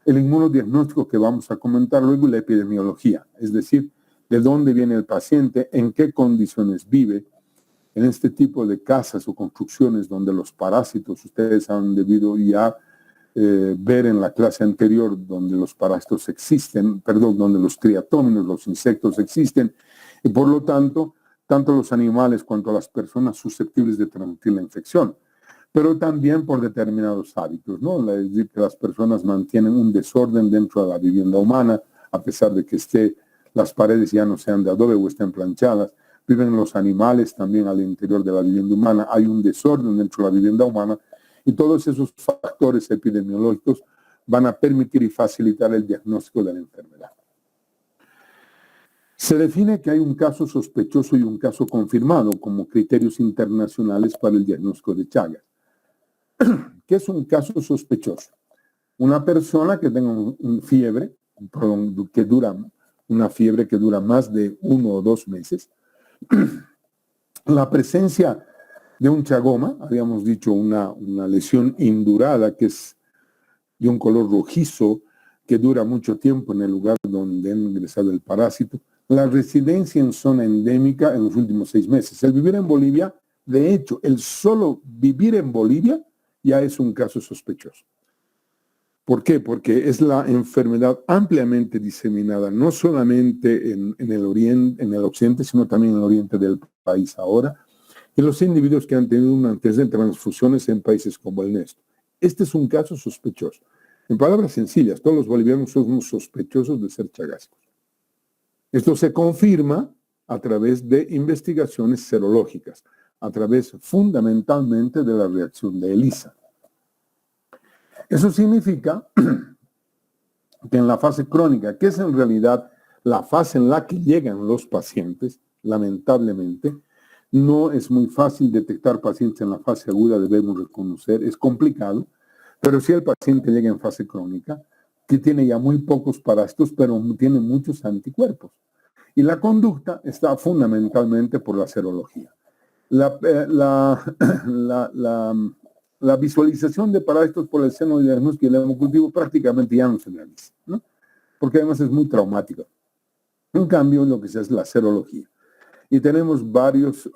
el inmunodiagnóstico que vamos a comentar luego, y la epidemiología, es decir, de dónde viene el paciente, en qué condiciones vive, en este tipo de casas o construcciones donde los parásitos, ustedes han debido ya ver en la clase anterior donde los parásitos existen, perdón, donde los triatómenos, los insectos existen, y por lo tanto, tanto los animales cuanto las personas susceptibles de transmitir la infección, pero también por determinados hábitos, ¿no? Es decir, que las personas mantienen un desorden dentro de la vivienda humana, a pesar de que las paredes ya no sean de adobe o estén planchadas. Viven los animales también al interior de la vivienda humana, hay un desorden dentro de la vivienda humana, y todos esos factores epidemiológicos van a permitir y facilitar el diagnóstico de la enfermedad. Se define que hay un caso sospechoso y un caso confirmado como criterios internacionales para el diagnóstico de Chagas. ¿Qué es un caso sospechoso? Una persona que tenga una fiebre que dura más de 1 o 2 meses, la presencia de un chagoma, habíamos dicho una lesión indurada que es de un color rojizo, que dura mucho tiempo en el lugar donde ha ingresado el parásito, la residencia en zona endémica en los últimos 6 meses. El vivir en Bolivia, de hecho, el solo vivir en Bolivia ya es un caso sospechoso. ¿Por qué? Porque es la enfermedad ampliamente diseminada, no solamente en el occidente, sino también en el oriente del país ahora, en los individuos que han tenido un antecedente de transfusiones en países como el nuestro. Este es un caso sospechoso. En palabras sencillas, todos los bolivianos somos sospechosos de ser chagásicos. Esto se confirma a través de investigaciones serológicas, a través fundamentalmente de la reacción de ELISA. Eso significa que en la fase crónica, que es en realidad la fase en la que llegan los pacientes, lamentablemente, no es muy fácil detectar pacientes en la fase aguda, debemos reconocer, es complicado, pero si el paciente llega en fase crónica, que tiene ya muy pocos parásitos, pero tiene muchos anticuerpos. Y la conducta está fundamentalmente por la serología. La visualización de parásitos por el seno diagnóstico y el hemocultivo prácticamente ya no se realiza, ¿no? Porque además es muy traumático. En cambio, lo que se hace es la serología. Y tenemos varios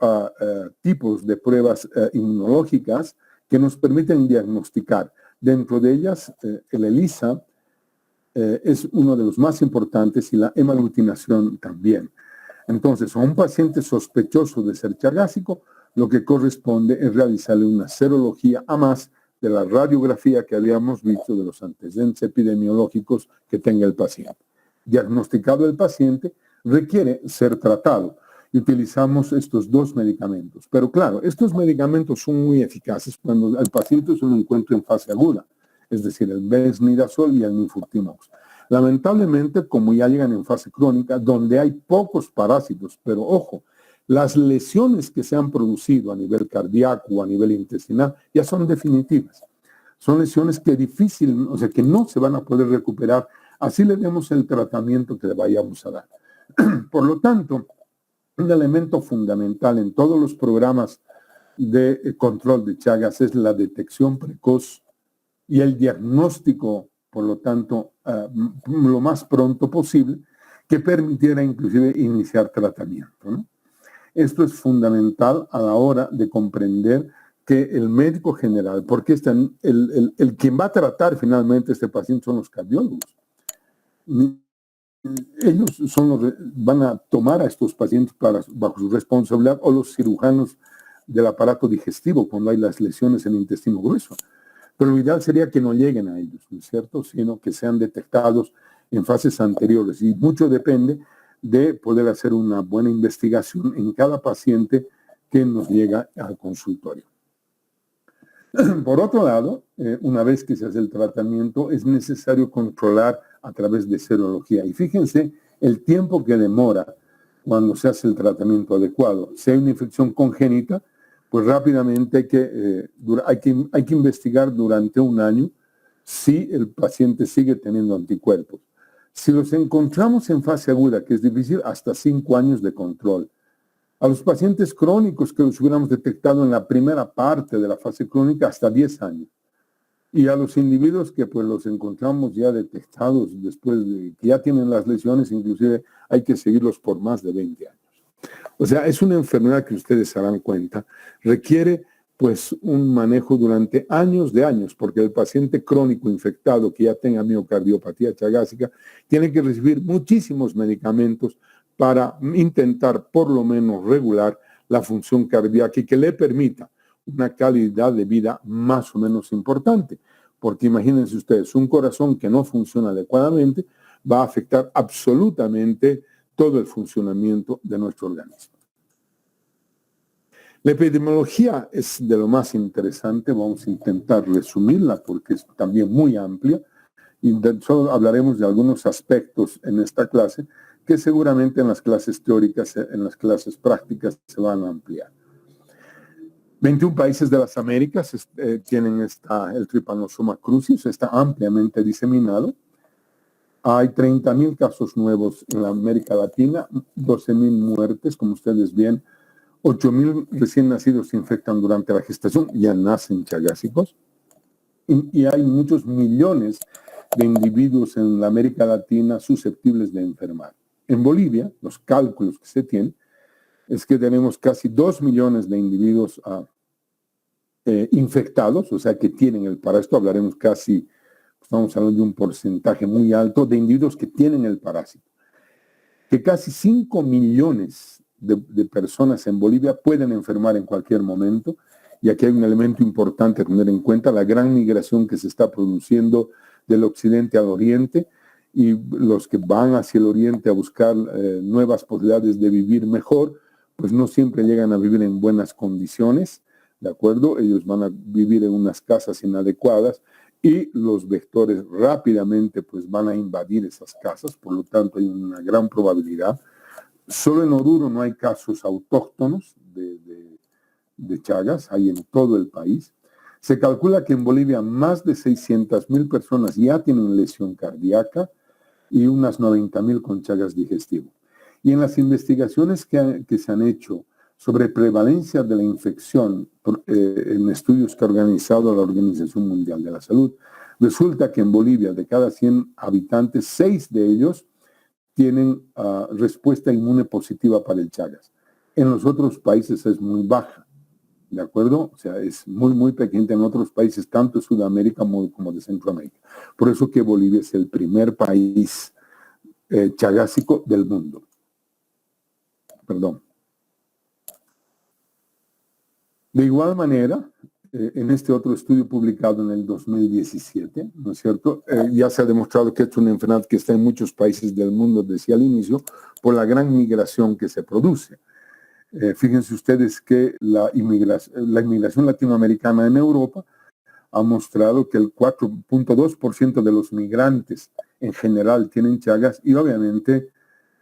tipos de pruebas inmunológicas que nos permiten diagnosticar. Dentro de ellas, el ELISA es uno de los más importantes y la hemaglutinación también. Entonces, a un paciente sospechoso de ser chagásico, lo que corresponde es realizarle una serología a más de la radiografía que habíamos visto de los antecedentes epidemiológicos que tenga el paciente. Diagnosticado el paciente, requiere ser tratado y utilizamos estos 2 medicamentos. Pero claro, estos medicamentos son muy eficaces cuando el paciente se lo encuentra en fase aguda, es decir, el Benznidazol y el Nifurtimox. Lamentablemente, como ya llegan en fase crónica, donde hay pocos parásitos, pero ojo, las lesiones que se han producido a nivel cardíaco o a nivel intestinal ya son definitivas. Son lesiones que que no se van a poder recuperar, así le demos el tratamiento que le vayamos a dar. Por lo tanto, un elemento fundamental en todos los programas de control de Chagas es la detección precoz y el diagnóstico, por lo tanto, lo más pronto posible, que permitiera inclusive iniciar tratamiento, ¿no? Esto es fundamental a la hora de comprender que el médico general, porque el quien va a tratar finalmente a este paciente son los cardiólogos. Ellos van a tomar a estos pacientes bajo su responsabilidad, o los cirujanos del aparato digestivo cuando hay las lesiones en el intestino grueso. Pero lo ideal sería que no lleguen a ellos, ¿no es cierto? Sino que sean detectados en fases anteriores. Y mucho depende de poder hacer una buena investigación en cada paciente que nos llega al consultorio. Por otro lado, una vez que se hace el tratamiento, es necesario controlar a través de serología. Y fíjense el tiempo que demora cuando se hace el tratamiento adecuado. Si hay una infección congénita, pues rápidamente hay que investigar durante 1 año si el paciente sigue teniendo anticuerpos. Si los encontramos en fase aguda, que es difícil, hasta 5 años de control. A los pacientes crónicos que los hubiéramos detectado en la primera parte de la fase crónica, hasta 10 años. Y a los individuos que pues los encontramos ya detectados después de que ya tienen las lesiones, inclusive hay que seguirlos por más de 20 años. O sea, es una enfermedad que ustedes se dan cuenta, requiere pues un manejo durante años de años, porque el paciente crónico infectado que ya tenga miocardiopatía chagásica tiene que recibir muchísimos medicamentos para intentar por lo menos regular la función cardíaca y que le permita una calidad de vida más o menos importante. Porque imagínense ustedes, un corazón que no funciona adecuadamente va a afectar absolutamente todo el funcionamiento de nuestro organismo. La epidemiología es de lo más interesante, vamos a intentar resumirla porque es también muy amplia y solo hablaremos de algunos aspectos en esta clase que seguramente en las clases teóricas, en las clases prácticas se van a ampliar. 21 países de las Américas tienen el Trypanosoma crucis, está ampliamente diseminado. Hay 30,000 casos nuevos en la América Latina, 12,000 muertes, como ustedes ven. 8,000 recién nacidos se infectan durante la gestación, ya nacen chagásicos. Y hay muchos millones de individuos en la América Latina susceptibles de enfermar. En Bolivia, los cálculos que se tienen es que tenemos casi 2 millones de individuos infectados, o sea, que tienen el parásito. Hablaremos casi, estamos hablando de un porcentaje muy alto de individuos que tienen el parásito. Que casi 5 millones de personas en Bolivia pueden enfermar en cualquier momento. Y aquí hay un elemento importante a tener en cuenta, la gran migración que se está produciendo del occidente al oriente, y los que van hacia el oriente a buscar nuevas posibilidades de vivir mejor, pues no siempre llegan a vivir en buenas condiciones, ¿de acuerdo? Ellos van a vivir en unas casas inadecuadas y los vectores rápidamente pues van a invadir esas casas, por lo tanto hay una gran probabilidad. Solo en Oruro no hay casos autóctonos de Chagas, hay en todo el país. Se calcula que en Bolivia más de 600,000 personas ya tienen lesión cardíaca y unas 90,000 con Chagas digestivo. Y en las investigaciones que se han hecho sobre prevalencia de la infección en estudios que ha organizado la Organización Mundial de la Salud, resulta que en Bolivia de cada 100 habitantes, 6 de ellos tienen respuesta inmune positiva para el Chagas. En los otros países es muy baja, ¿de acuerdo? O sea, es muy, muy pequeña en otros países, tanto de Sudamérica como de Centroamérica. Por eso que Bolivia es el primer país chagásico del mundo. Perdón. De igual manera, en este otro estudio publicado en el 2017, ¿no es cierto? Ya se ha demostrado que es una enfermedad que está en muchos países del mundo, decía al inicio, por la gran migración que se produce. Fíjense ustedes que la inmigración latinoamericana en Europa ha mostrado que el 4.2% de los migrantes en general tienen Chagas y obviamente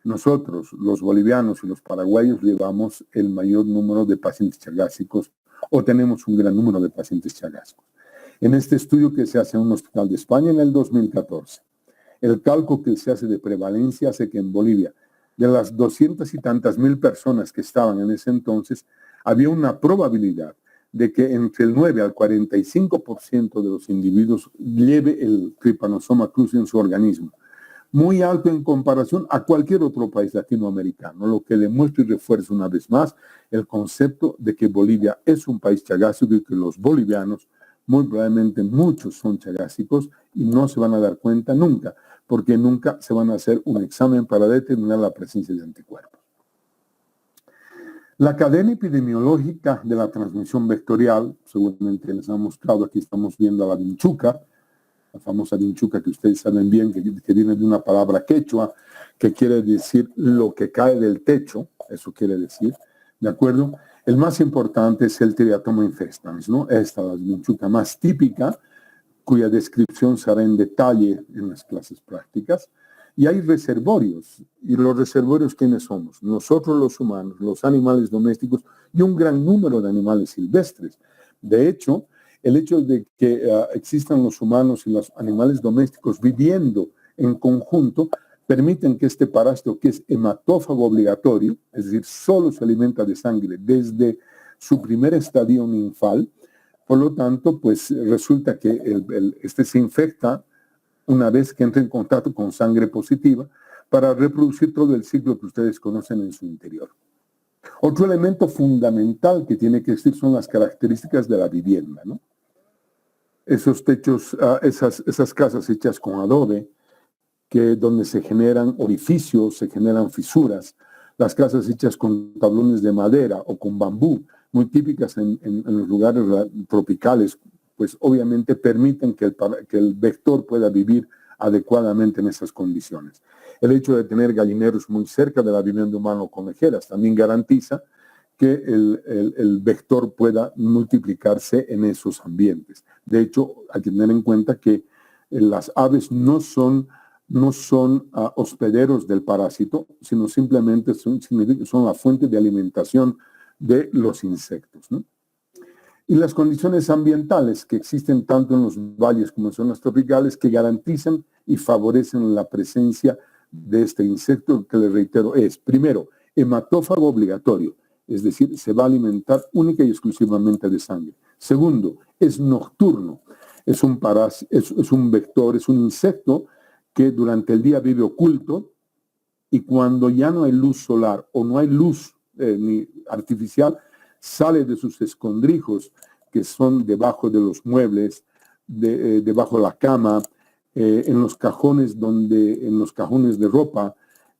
nosotros, los bolivianos y los paraguayos, llevamos el mayor número de pacientes chagásicos o tenemos un gran número de pacientes chagásicos. En este estudio que se hace en un hospital de España en el 2014, el cálculo que se hace de prevalencia hace que en Bolivia, de las 200 y tantas mil personas que estaban en ese entonces, había una probabilidad de que entre el 9 al 45% de los individuos lleve el Trypanosoma cruzi en su organismo. Muy alto en comparación a cualquier otro país latinoamericano, lo que demuestra y refuerza una vez más el concepto de que Bolivia es un país chagásico y que los bolivianos, muy probablemente muchos son chagásicos y no se van a dar cuenta nunca, porque nunca se van a hacer un examen para determinar la presencia de anticuerpos. La cadena epidemiológica de la transmisión vectorial, seguramente les han mostrado, aquí estamos viendo a la vinchuca, la famosa vinchuca que ustedes saben bien, que viene de una palabra quechua, que quiere decir lo que cae del techo, eso quiere decir, ¿de acuerdo? El más importante es el Triatoma infestans, ¿no? Esta es la vinchuca más típica, cuya descripción se hará en detalle en las clases prácticas. Y hay reservorios, y los reservorios, ¿quiénes somos? Nosotros los humanos, los animales domésticos y un gran número de animales silvestres. De hecho, el hecho de que existan los humanos y los animales domésticos viviendo en conjunto permiten que este parásito, que es hematófago obligatorio, es decir, solo se alimenta de sangre desde su primer estadio ninfal, por lo tanto, pues resulta que este se infecta una vez que entra en contacto con sangre positiva para reproducir todo el ciclo que ustedes conocen en su interior. Otro elemento fundamental que tiene que existir son las características de la vivienda, ¿no? Esos techos, esas casas hechas con adobe, donde se generan orificios, se generan fisuras, las casas hechas con tablones de madera o con bambú, muy típicas en los lugares tropicales, pues obviamente permiten que el vector pueda vivir adecuadamente en esas condiciones. El hecho de tener gallineros muy cerca de la vivienda humana o conejeras también garantiza que el vector pueda multiplicarse en esos ambientes. De hecho, hay que tener en cuenta que las aves no son hospederos del parásito, sino simplemente son la fuente de alimentación de los insectos, ¿no? Y las condiciones ambientales que existen tanto en los valles como en zonas tropicales que garantizan y favorecen la presencia de este insecto, que les reitero es, primero, hematófago obligatorio, es decir, se va a alimentar única y exclusivamente de sangre. Segundo, es nocturno, es un vector, es un insecto que durante el día vive oculto y cuando ya no hay luz solar o no hay luz ni artificial, sale de sus escondrijos, que son debajo de los muebles, debajo de la cama, en los cajones de ropa,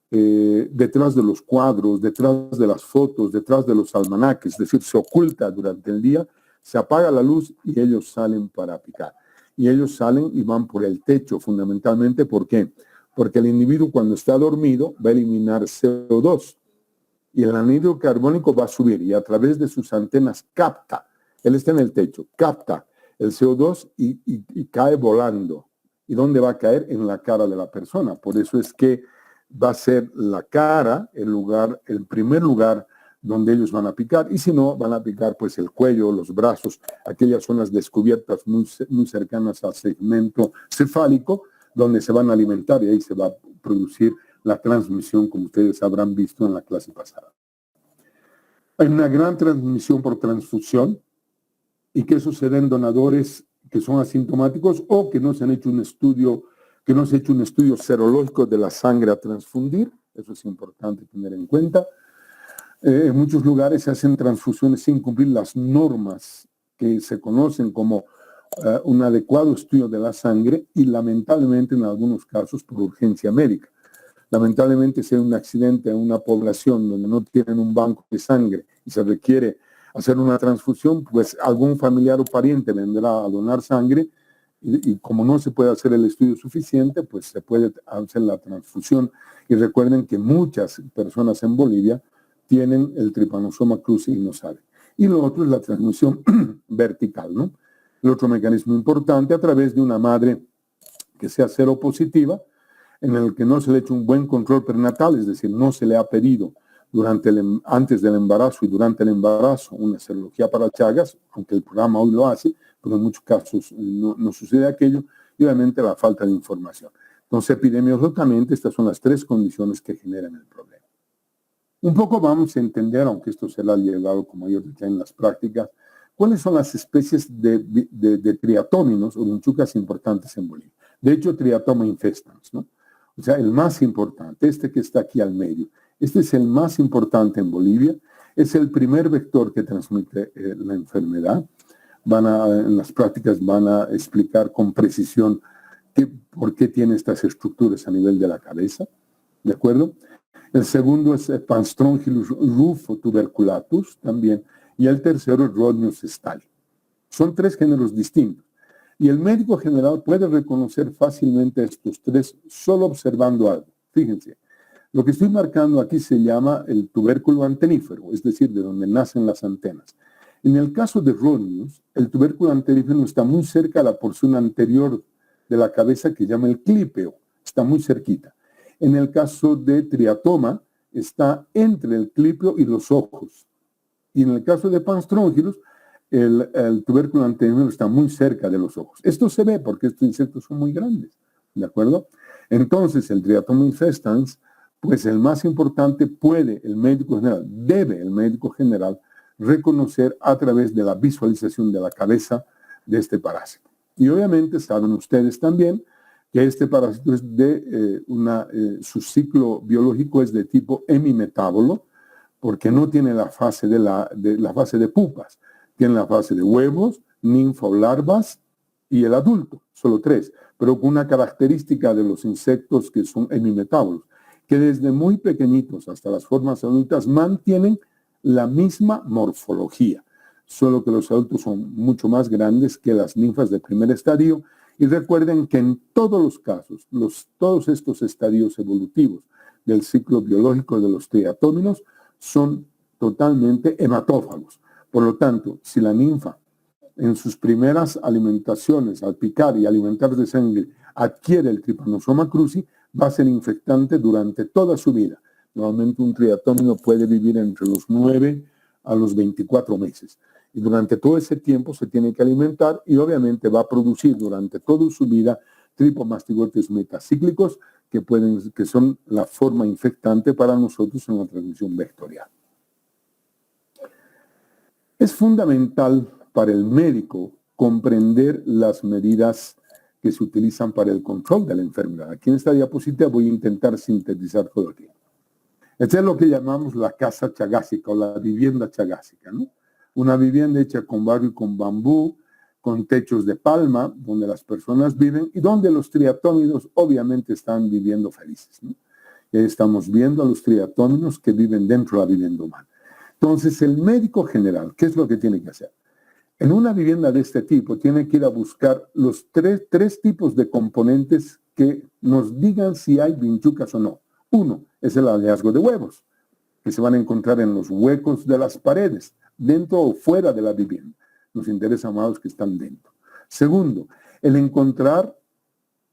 detrás de los cuadros, detrás de las fotos, detrás de los almanaques, es decir, se oculta durante el día, se apaga la luz y ellos salen para picar. Y ellos salen y van por el techo fundamentalmente. ¿Por qué? Porque el individuo cuando está dormido va a eliminar CO2 y el anhídrido carbónico va a subir y a través de sus antenas capta, él está en el techo, capta el CO2 y cae volando. ¿Y dónde va a caer? En la cara de la persona. Por eso es que va a ser la cara el primer lugar donde ellos van a picar, y si no, van a picar pues el cuello, los brazos, aquellas zonas descubiertas muy cercanas al segmento cefálico, donde se van a alimentar y ahí se va a producir la transmisión, como ustedes habrán visto en la clase pasada. Hay una gran transmisión por transfusión, y que eso se den donadores que son asintomáticos o que no se han hecho un estudio, que no se ha hecho un estudio serológico de la sangre a transfundir. Eso es importante tener en cuenta. En muchos lugares se hacen transfusiones sin cumplir las normas que se conocen como un adecuado estudio de la sangre y lamentablemente en algunos casos por urgencia médica. Lamentablemente si hay un accidente en una población donde no tienen un banco de sangre y se requiere hacer una transfusión, pues algún familiar o pariente vendrá a donar sangre y como no se puede hacer el estudio suficiente, pues se puede hacer la transfusión. Y recuerden que muchas personas en Bolivia tienen el Trypanosoma cruzi y no saben. Y lo otro es la transmisión vertical, ¿no? El otro mecanismo importante a través de una madre que sea seropositiva, en el que no se le ha hecho un buen control prenatal, es decir, no se le ha pedido antes del embarazo y durante el embarazo una serología para Chagas, aunque el programa hoy lo hace, pero en muchos casos no sucede aquello, y obviamente la falta de información. Entonces, epidemiológicamente, estas son las tres condiciones que generan el problema. Un poco vamos a entender, aunque esto será llevado con mayor detalle en las prácticas, cuáles son las especies de triatóminos o vinchucas importantes en Bolivia. De hecho, Triatoma infestans, ¿no? O sea, el más importante, este que está aquí al medio. Este es el más importante en Bolivia. Es el primer vector que transmite la enfermedad. En las prácticas van a explicar con precisión por qué tiene estas estructuras a nivel de la cabeza. ¿De acuerdo? El segundo es Panstrongylus rufotuberculatus también. Y el tercero es Rhodnius stali. Son tres géneros distintos. Y el médico general puede reconocer fácilmente estos tres solo observando algo. Fíjense, lo que estoy marcando aquí se llama el tubérculo antenífero, es decir, de donde nacen las antenas. En el caso de Rhodnius, el tubérculo antenífero está muy cerca a la porción anterior de la cabeza que llama el clípeo, está muy cerquita. En el caso de Triatoma, está entre el clípeo y los ojos. Y en el caso de Panstrongylus, el tubérculo antenífero está muy cerca de los ojos. Esto se ve porque estos insectos son muy grandes, ¿de acuerdo? Entonces, el Triatoma infestans, pues el más importante el médico general reconocer a través de la visualización de la cabeza de este parásito. Y obviamente saben ustedes también que este parásito es su ciclo biológico es de tipo hemimetábolo, porque no tiene la fase la fase de pupas. Tiene la fase de huevos, ninfa o larvas y el adulto, solo 3, pero con una característica de los insectos que son hemimetábolos, que desde muy pequeñitos hasta las formas adultas mantienen la misma morfología, solo que los adultos son mucho más grandes que las ninfas de primer estadio. Y recuerden que en todos los casos, todos estos estadios evolutivos del ciclo biológico de los triatóminos son totalmente hematófagos. Por lo tanto, si la ninfa en sus primeras alimentaciones, al picar y alimentar de sangre, adquiere el Trypanosoma cruzi, va a ser infectante durante toda su vida. Normalmente un triatómino puede vivir entre los 9 a los 24 meses. Y durante todo ese tiempo se tiene que alimentar y obviamente va a producir durante toda su vida tripomastigotes metacíclicos que son la forma infectante para nosotros en la transmisión vectorial. Es fundamental para el médico comprender las medidas que se utilizan para el control de la enfermedad. Aquí en esta diapositiva voy a intentar sintetizar todo el tiempo. Esta es lo que llamamos la casa chagásica o la vivienda chagásica, ¿no? Una vivienda hecha con barro y con bambú, con techos de palma, donde las personas viven y donde los triatóminos obviamente están viviendo felices, ¿no? Y ahí estamos viendo a los triatóminos que viven dentro de la vivienda humana. Entonces, el médico general, ¿qué es lo que tiene que hacer? En una vivienda de este tipo, tiene que ir a buscar los tres tipos de componentes que nos digan si hay vinchucas o no. Uno es el hallazgo de huevos, que se van a encontrar en los huecos de las paredes, dentro o fuera de la vivienda. Nos interesa más los que están dentro. Segundo, el encontrar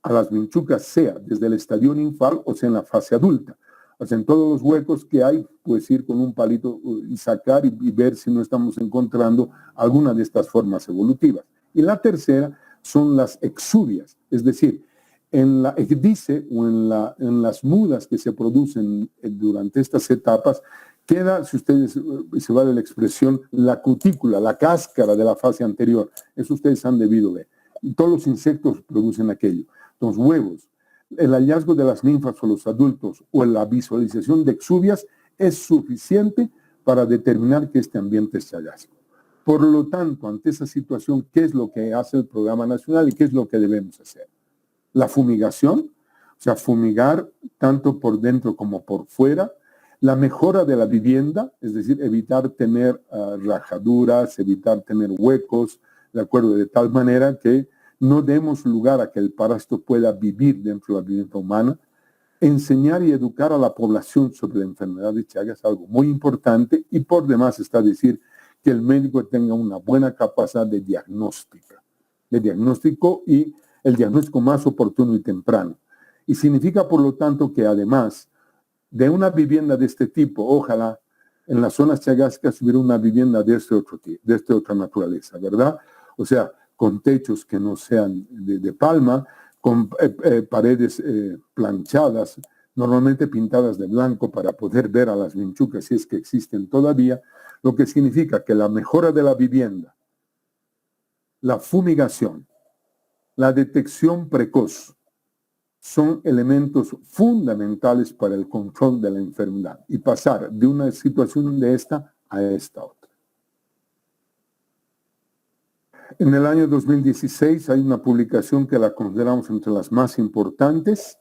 a las vinchucas, sea desde el estadio ninfal o sea en la fase adulta. O sea, en todos los huecos que hay, puedes ir con un palito y sacar y ver si no estamos encontrando alguna de estas formas evolutivas. Y la tercera son las exuvias, es decir, en la ecdice o en las mudas que se producen durante estas etapas, queda, si ustedes se vale la expresión, la cutícula, la cáscara de la fase anterior. Eso ustedes han debido ver. Y todos los insectos producen aquello. Los huevos, el hallazgo de las ninfas o los adultos o la visualización de exuvias es suficiente para determinar que este ambiente es chagásico. Por lo tanto, ante esa situación, ¿qué es lo que hace el Programa Nacional y qué es lo que debemos hacer? La fumigación, o sea, fumigar tanto por dentro como por fuera. La mejora de la vivienda, es decir, evitar tener rajaduras, evitar tener huecos, ¿de acuerdo? De tal manera que no demos lugar a que el parásito pueda vivir dentro de la vivienda humana. Enseñar y educar a la población sobre la enfermedad de Chagas es algo muy importante y por demás está decir que el médico tenga una buena capacidad de diagnóstico y el diagnóstico más oportuno y temprano. Y significa, por lo tanto, que además de una vivienda de este tipo, ojalá en las zonas chagásicas hubiera una vivienda de esta otra naturaleza, ¿verdad? O sea, con techos que no sean de palma, con paredes planchadas, normalmente pintadas de blanco para poder ver a las vinchucas si es que existen todavía, lo que significa que la mejora de la vivienda, la fumigación, la detección precoz, son elementos fundamentales para el control de la enfermedad y pasar de una situación de esta a esta otra. En el año 2016 hay una publicación que la consideramos entre las más importantes,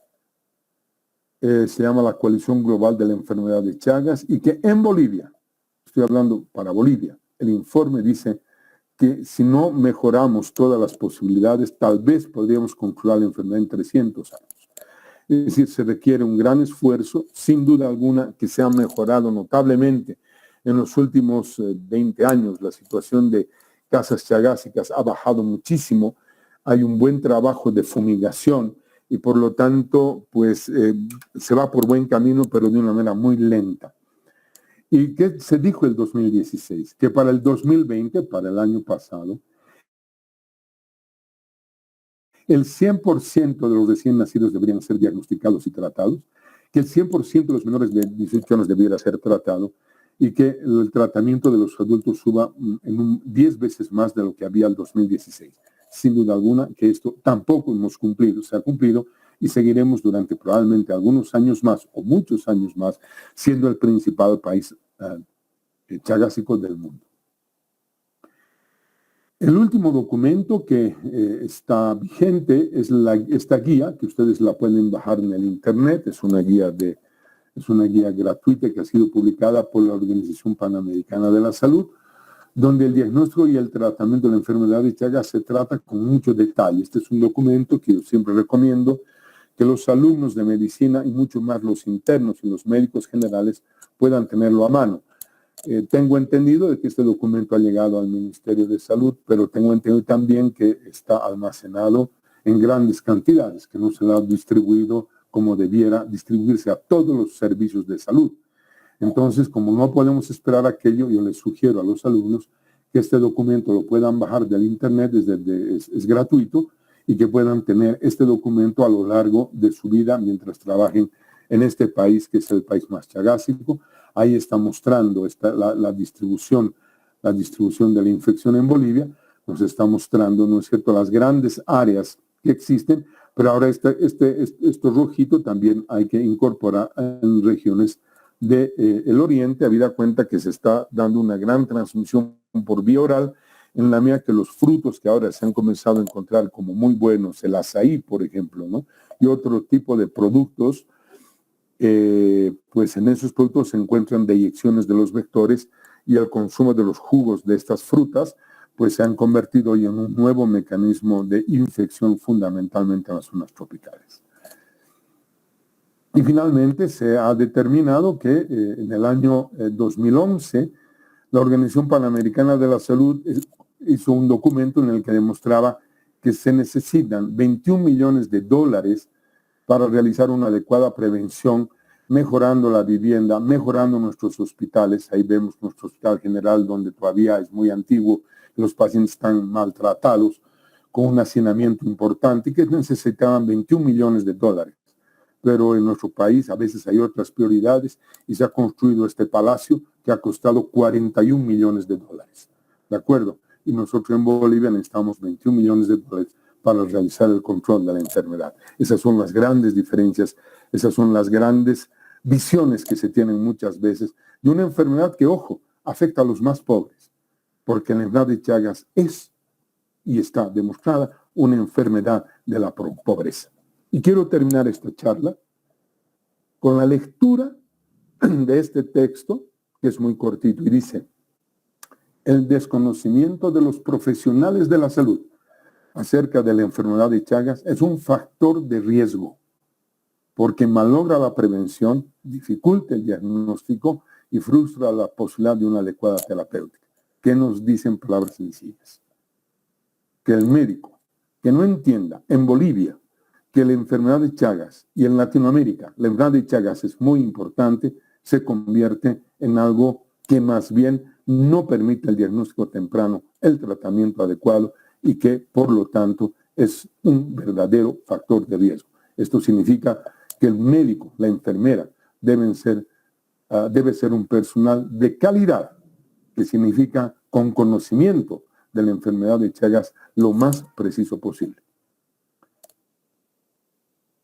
se llama la Coalición Global de la Enfermedad de Chagas y que en Bolivia, estoy hablando para Bolivia, el informe dice que si no mejoramos todas las posibilidades, tal vez podríamos controlar la enfermedad en 300 años. Es decir, se requiere un gran esfuerzo, sin duda alguna, que se ha mejorado notablemente en los últimos 20 años. La situación de casas chagásicas ha bajado muchísimo. Hay un buen trabajo de fumigación y por lo tanto, pues se va por buen camino, pero de una manera muy lenta. ¿Y qué se dijo el 2016? Que para el 2020, para el año pasado, el 100% de los recién nacidos deberían ser diagnosticados y tratados, que el 100% de los menores de 18 años debiera ser tratado y que el tratamiento de los adultos suba en 10 veces más de lo que había el 2016. Sin duda alguna que esto tampoco hemos cumplido, se ha cumplido y seguiremos durante probablemente algunos años más o muchos años más siendo el principal país chagásicos del mundo. El último documento que está vigente es esta guía, que ustedes la pueden bajar en el internet. Es una guía gratuita que ha sido publicada por la Organización Panamericana de la Salud, donde el diagnóstico y el tratamiento de la enfermedad de Chagas se trata con mucho detalle. Este es un documento que yo siempre recomiendo que los alumnos de medicina y mucho más los internos y los médicos generales puedan tenerlo a mano. Tengo entendido de que este documento ha llegado al Ministerio de Salud, pero tengo entendido también que está almacenado en grandes cantidades, que no se lo ha distribuido como debiera distribuirse a todos los servicios de salud. Entonces, como no podemos esperar aquello, yo les sugiero a los alumnos que este documento lo puedan bajar del internet, es gratuito, y que puedan tener este documento a lo largo de su vida mientras trabajen en este país, que es el país más chagásico. Ahí está mostrando la distribución de la infección en Bolivia. Nos está mostrando, ¿no es cierto?, las grandes áreas que existen, pero ahora esto rojito también hay que incorporar en regiones del oriente, habida cuenta que se está dando una gran transmisión por vía oral, en la medida que los frutos que ahora se han comenzado a encontrar como muy buenos, el azaí, por ejemplo, ¿no?, y otro tipo de productos, pues en esos productos se encuentran deyecciones de los vectores, y el consumo de los jugos de estas frutas pues se han convertido hoy en un nuevo mecanismo de infección, fundamentalmente en las zonas tropicales. Y finalmente se ha determinado que en el año 2011 la Organización Panamericana de la Salud hizo un documento en el que demostraba que se necesitan 21 millones de dólares para realizar una adecuada prevención, mejorando la vivienda, mejorando nuestros hospitales. Ahí vemos nuestro hospital general, donde todavía es muy antiguo, los pacientes están maltratados, con un hacinamiento importante, y que necesitaban 21 millones de dólares. Pero en nuestro país a veces hay otras prioridades, y se ha construido este palacio que ha costado 41 millones de dólares. ¿De acuerdo? Y nosotros en Bolivia necesitamos 21 millones de dólares para realizar el control de la enfermedad. Esas son las grandes diferencias, esas son las grandes visiones que se tienen muchas veces de una enfermedad que, ojo, afecta a los más pobres, porque la enfermedad de Chagas es y está demostrada una enfermedad de la pobreza. Y quiero terminar esta charla con la lectura de este texto, que es muy cortito, y dice: el desconocimiento de los profesionales de la salud acerca de la enfermedad de Chagas es un factor de riesgo, porque malogra la prevención, dificulta el diagnóstico y frustra la posibilidad de una adecuada terapéutica. ¿Qué nos dicen palabras sencillas? Que el médico que no entienda en Bolivia que la enfermedad de Chagas, y en Latinoamérica la enfermedad de Chagas es muy importante, se convierte en algo que más bien no permite el diagnóstico temprano, el tratamiento adecuado, y que por lo tanto es un verdadero factor de riesgo. Esto significa que el médico, la enfermera, debe ser un personal de calidad, que significa con conocimiento de la enfermedad de Chagas lo más preciso posible.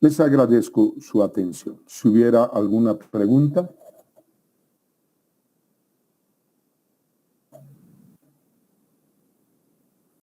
Les agradezco su atención. Si hubiera alguna pregunta,